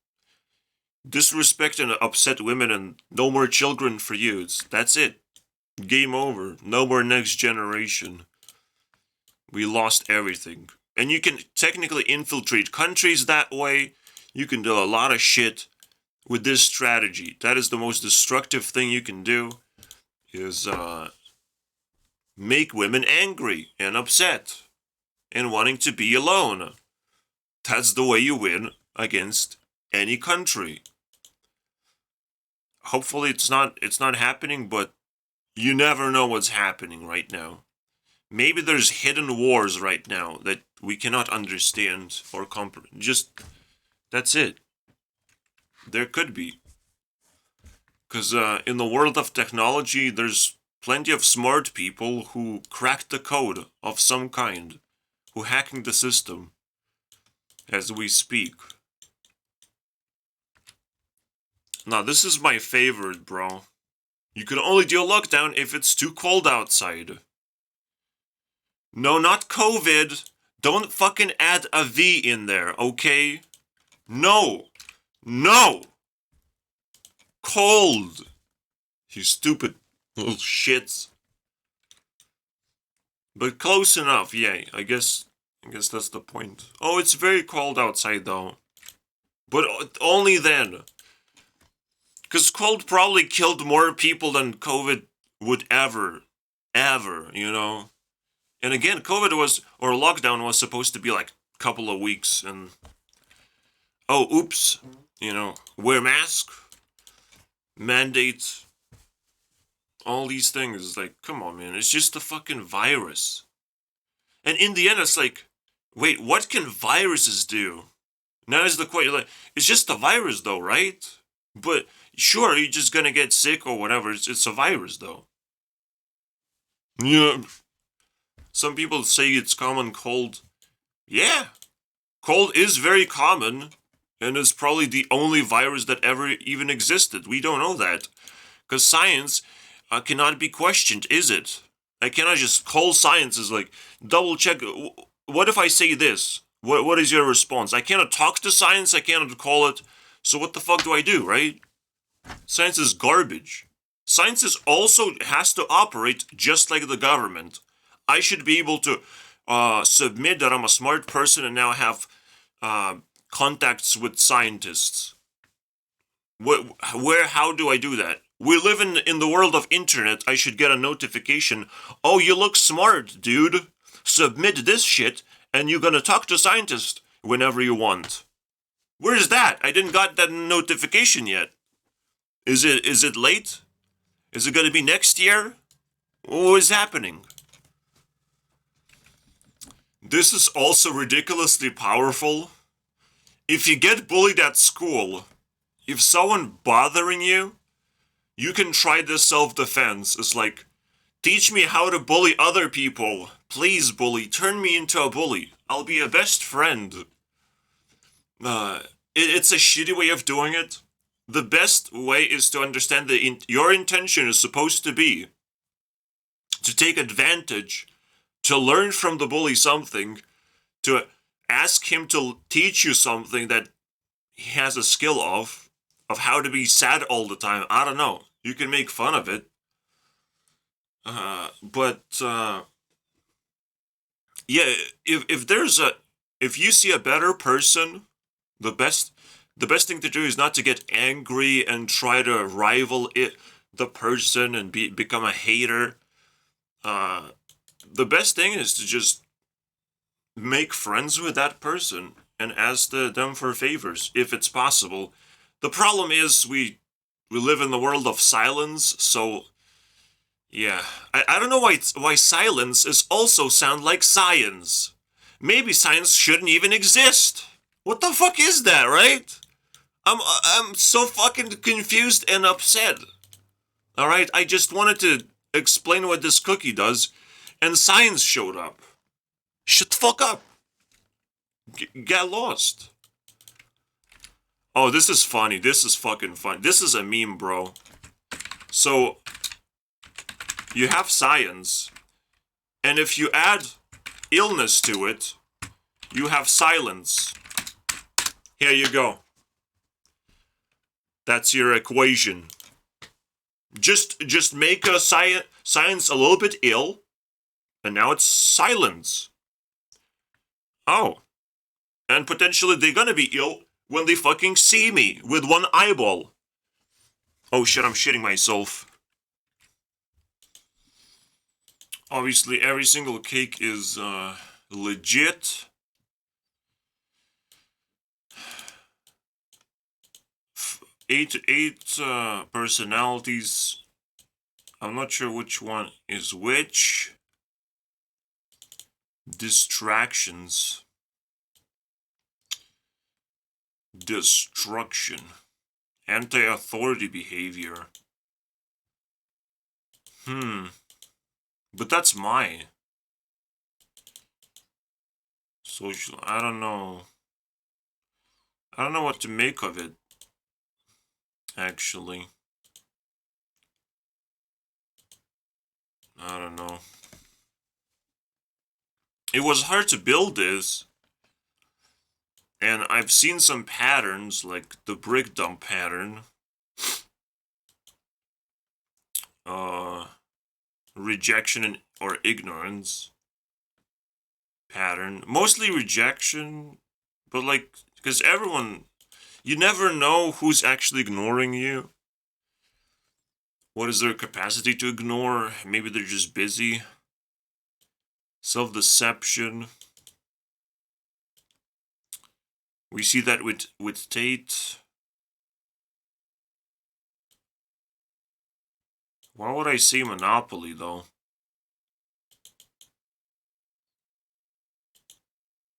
Disrespect and upset women, and no more children for you. That's it. Game over. No more next generation. We lost everything. And you can technically infiltrate countries that way. You can do a lot of shit with this strategy. That is the most destructive thing you can do. Is make women angry and upset and wanting to be alone. That's the way you win against any country. Hopefully it's not happening, but you never know what's happening right now. Maybe there's hidden wars right now that we cannot understand or comprehend. Just that's it. There could be. Because in the world of technology, there's plenty of smart people who cracked the code of some kind, who hacking the system as we speak. Now, this is my favorite, bro. You can only do a lockdown if it's too cold outside. No, not COVID. Don't fucking add a V in there, okay? No. No. Cold. You stupid little shits. But close enough, yeah. I guess that's the point. Oh, it's very cold outside though. But only then. Because cold probably killed more people than COVID would ever. And again, COVID or lockdown was supposed to be like a couple of weeks, and oh, oops, wear mask, mandates, all these things. Like, come on, man, it's just a fucking virus. And in the end, it's like, wait, what can viruses do? Now is the question, like, it's just a virus though, right? But sure, you're just gonna get sick or whatever. It's a virus though. Yeah. Some people say it's common cold. Yeah. Cold is very common, and it's probably the only virus that ever even existed. We don't know that. Because science cannot be questioned, is it? I cannot just call science as like, double check. What if I say this? What is your response? I cannot talk to science, I cannot call it. So what the fuck do I do, right? Science is garbage. Science also has to operate just like the government. I should be able to submit that I'm a smart person and now have contacts with scientists. How do I do that? we live in the world of internet. I should get a notification. Oh, you look smart, dude. Submit this shit, and you're gonna talk to scientists whenever you want. Where's that? I didn't got that notification yet. Is it late? Is it gonna be next year? What is happening? This is also ridiculously powerful. If you get bullied at school, if someone bothering you, you can try this self-defense. It's like, teach me how to bully other people. Please, bully, turn me into a bully. I'll be a best friend. It's a shitty way of doing it. The best way is to understand that your intention is supposed to be to take advantage, to learn from the bully something, to ask him to teach you something that he has a skill of how to be sad all the time. I don't know. You can make fun of it. But yeah, if you see a better person, the best thing to do is not to get angry and try to rival the person and become a hater. The best thing is to just make friends with that person and ask them for favors if it's possible. The problem is we live in the world of silence, so yeah. I don't know why silence is also sound like science. Maybe science shouldn't even exist. What the fuck is that, right? I'm so fucking confused and upset. Alright, I just wanted to explain what this cookie does, and science showed up. Shut the fuck up. Get lost. Oh, this is funny. This is fucking fun. This is a meme, bro. So, you have science, and if you add illness to it, you have silence. Here you go. That's your equation. Just make a science a little bit ill, and now it's silence. Oh. And potentially they're gonna be ill when they fucking see me with one eyeball. Oh shit, I'm shitting myself. Obviously, every single cake is legit. Eight personalities. I'm not sure which one is which. Distractions. Destruction. Anti-authority behavior. But that's mine. Social. I don't know. I don't know what to make of it. Actually. I don't know. It was hard to build this. And I've seen some patterns, like the brick dump pattern. Rejection or ignorance pattern. Mostly rejection, but like, because everyone, you never know who's actually ignoring you. What is their capacity to ignore? Maybe they're just busy. Self-deception. We see that with Tate. Why would I say Monopoly, though?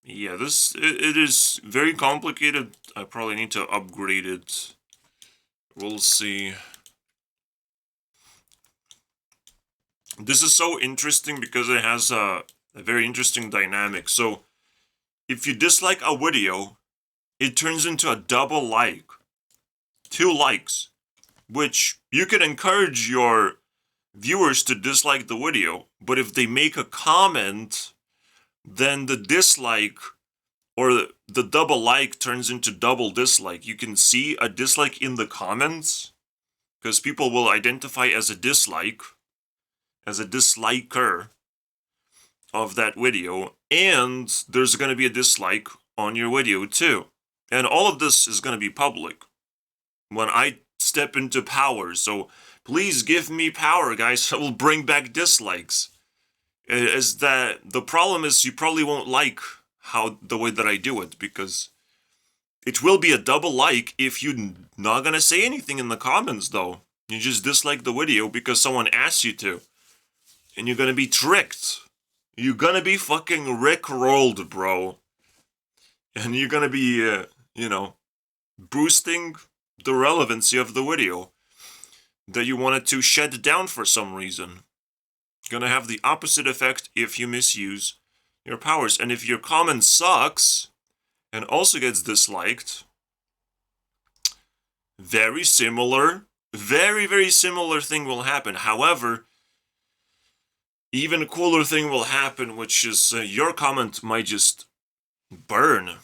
Yeah, it is very complicated. I probably need to upgrade it. We'll see. This is so interesting because it has a very interesting dynamic. So, if you dislike a video, it turns into a double like. 2 likes. Which you can encourage your viewers to dislike the video, but if they make a comment, then the dislike or the double like turns into double dislike. You can see a dislike in the comments because people will identify as a dislike, as a disliker of that video, and there's going to be a dislike on your video too. And all of this is going to be public. When I step into power. So please give me power, guys. I will bring back dislikes. Is that the problem is you probably won't like how the way that I do it, because it will be a double like if you're not gonna say anything in the comments though. You just dislike the video because someone asked you to. And you're gonna be tricked. You're gonna be fucking rickrolled, bro. And you're gonna be, boosting the relevancy of the video that you wanted to shut down for some reason. Gonna have the opposite effect if you misuse your powers. And if your comment sucks and also gets disliked, very similar, very similar thing will happen. However, even cooler thing will happen, which is your comment might just burn.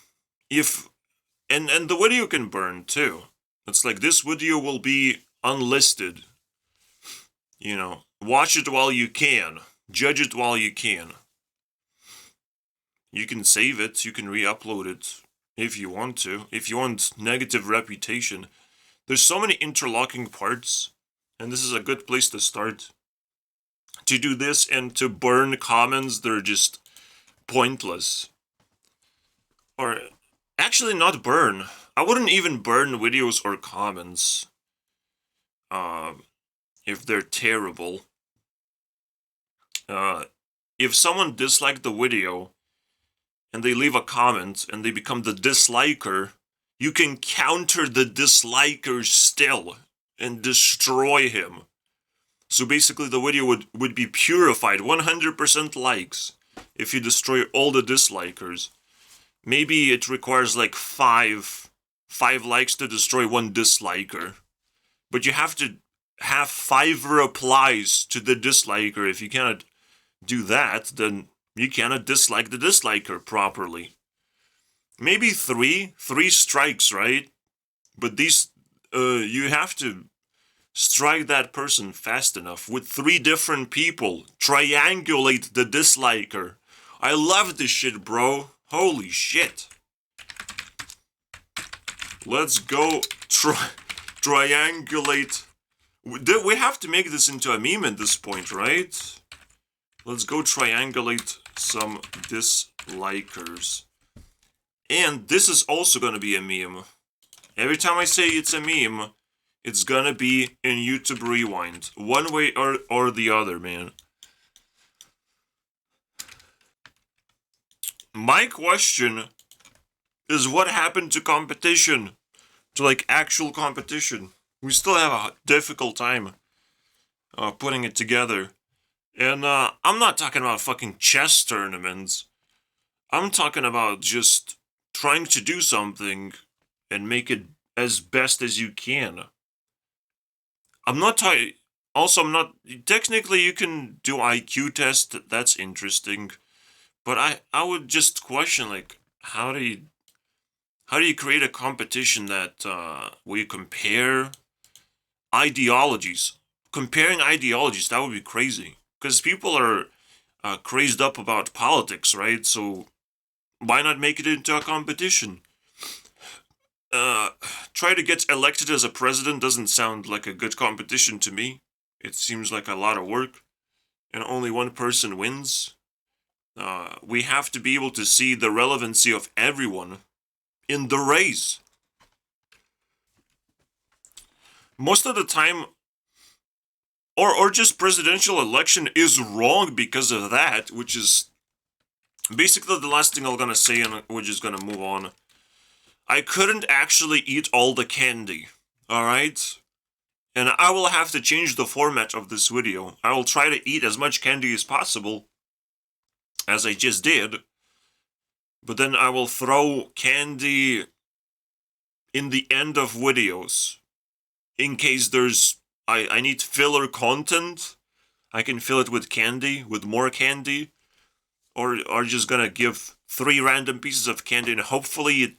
And the video can burn too. It's like this video will be unlisted. Watch it while you can. Judge it while you can. You can save it, you can re-upload it if you want to. If you want negative reputation. There's so many interlocking parts, and this is a good place to start. To do this and to burn comments, they're just pointless. Or, actually not burn. I wouldn't even burn videos or comments. If they're terrible. If someone disliked the video, and they leave a comment, and they become the disliker, you can counter the disliker still, and destroy him. So basically the video would be purified, 100% likes, if you destroy all the dislikers. Maybe it requires like five likes to destroy one disliker. But you have to have 5 replies to the disliker. If you cannot do that, then you cannot dislike the disliker properly. Maybe 3 strikes, right? But these, you have to strike that person fast enough with 3 different people. Triangulate the disliker. I love this shit, bro. Holy shit. Let's go triangulate. We have to make this into a meme at this point, right? Let's go triangulate some dislikers. And this is also gonna be a meme. Every time I say it's a meme, it's gonna be in YouTube Rewind. One way or the other, man. My question is, what happened to competition? To like actual competition. We still have a difficult time putting it together. And I'm not talking about fucking chess tournaments. I'm talking about just trying to do something and make it as best as you can. I'm not technically you can do IQ test, that's interesting. But I would just question, like, how do you create a competition that where you compare ideologies? Comparing ideologies, that would be crazy. Because people are crazed up about politics, right? So why not make it into a competition? Try to get elected as a president doesn't sound like a good competition to me. It seems like a lot of work, and only one person wins. We have to be able to see the relevancy of everyone in the race. Most of the time, or just presidential election is wrong because of that, which is basically the last thing I'm gonna say, and we're just gonna move on. I couldn't actually eat all the candy, alright? And I will have to change the format of this video. I will try to eat as much candy as possible, as I just did, but then I will throw candy in the end of videos. In case I need filler content, I can fill it with candy, with more candy, or just gonna give 3 random pieces of candy and hopefully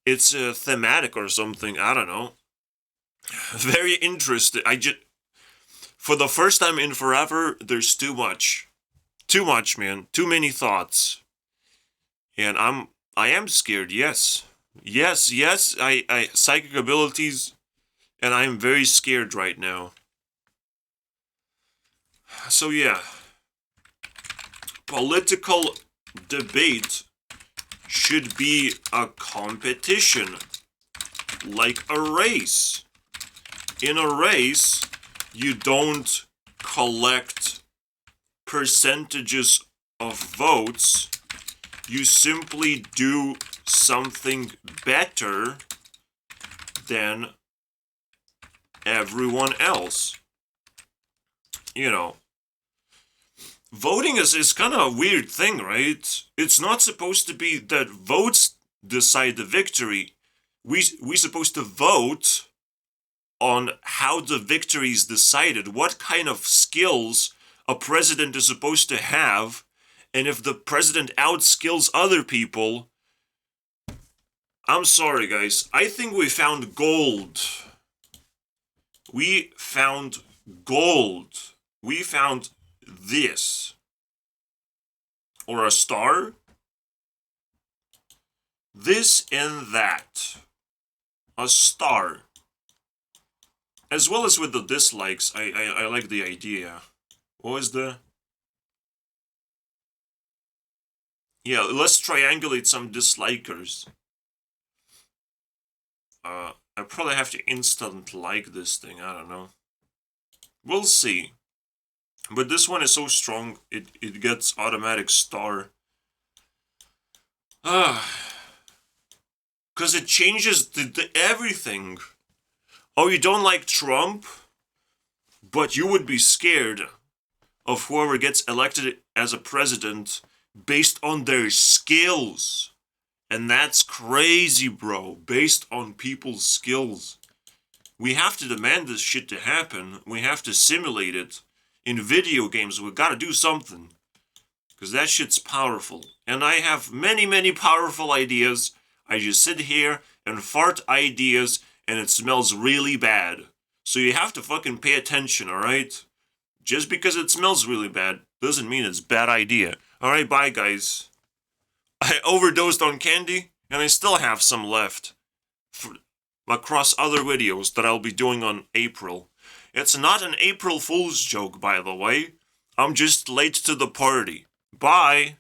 it's thematic or something, I don't know. Very interesting. For the first time in forever, there's too much. Too much, man. Too many thoughts. And I am scared, yes. Yes, I psychic abilities And I'm very scared right now. So yeah, political debate should be a competition, like a race. In a race, you don't collect percentages of votes, you simply do something better than everyone else. You know, voting is kind of a weird thing, right? It's not supposed to be that votes decide the victory. We supposed to vote on how the victory is decided, what kind of skills a president is supposed to have, and if the president outskills other people. I'm sorry, guys. I think we found gold. We found gold. We found this. Or a star. This and that. A star. As well as with the dislikes, I like the idea. What was the... Yeah, let's triangulate some dislikers. I probably have to instant like this thing, I don't know. We'll see. But this one is so strong, it gets automatic star. Because it changes the everything. Oh, you don't like Trump? But you would be scared of whoever gets elected as a president based on their skills. And that's crazy, bro. Based on people's skills. We have to demand this shit to happen. We have to simulate it. In video games, we gotta do something. Because that shit's powerful. And I have many, many powerful ideas. I just sit here and fart ideas, and it smells really bad. So you have to fucking pay attention, alright? Just because it smells really bad doesn't mean it's a bad idea. Alright, bye guys. I overdosed on candy, and I still have some left. Across other videos that I'll be doing on April. It's not an April Fool's joke, by the way. I'm just late to the party. Bye!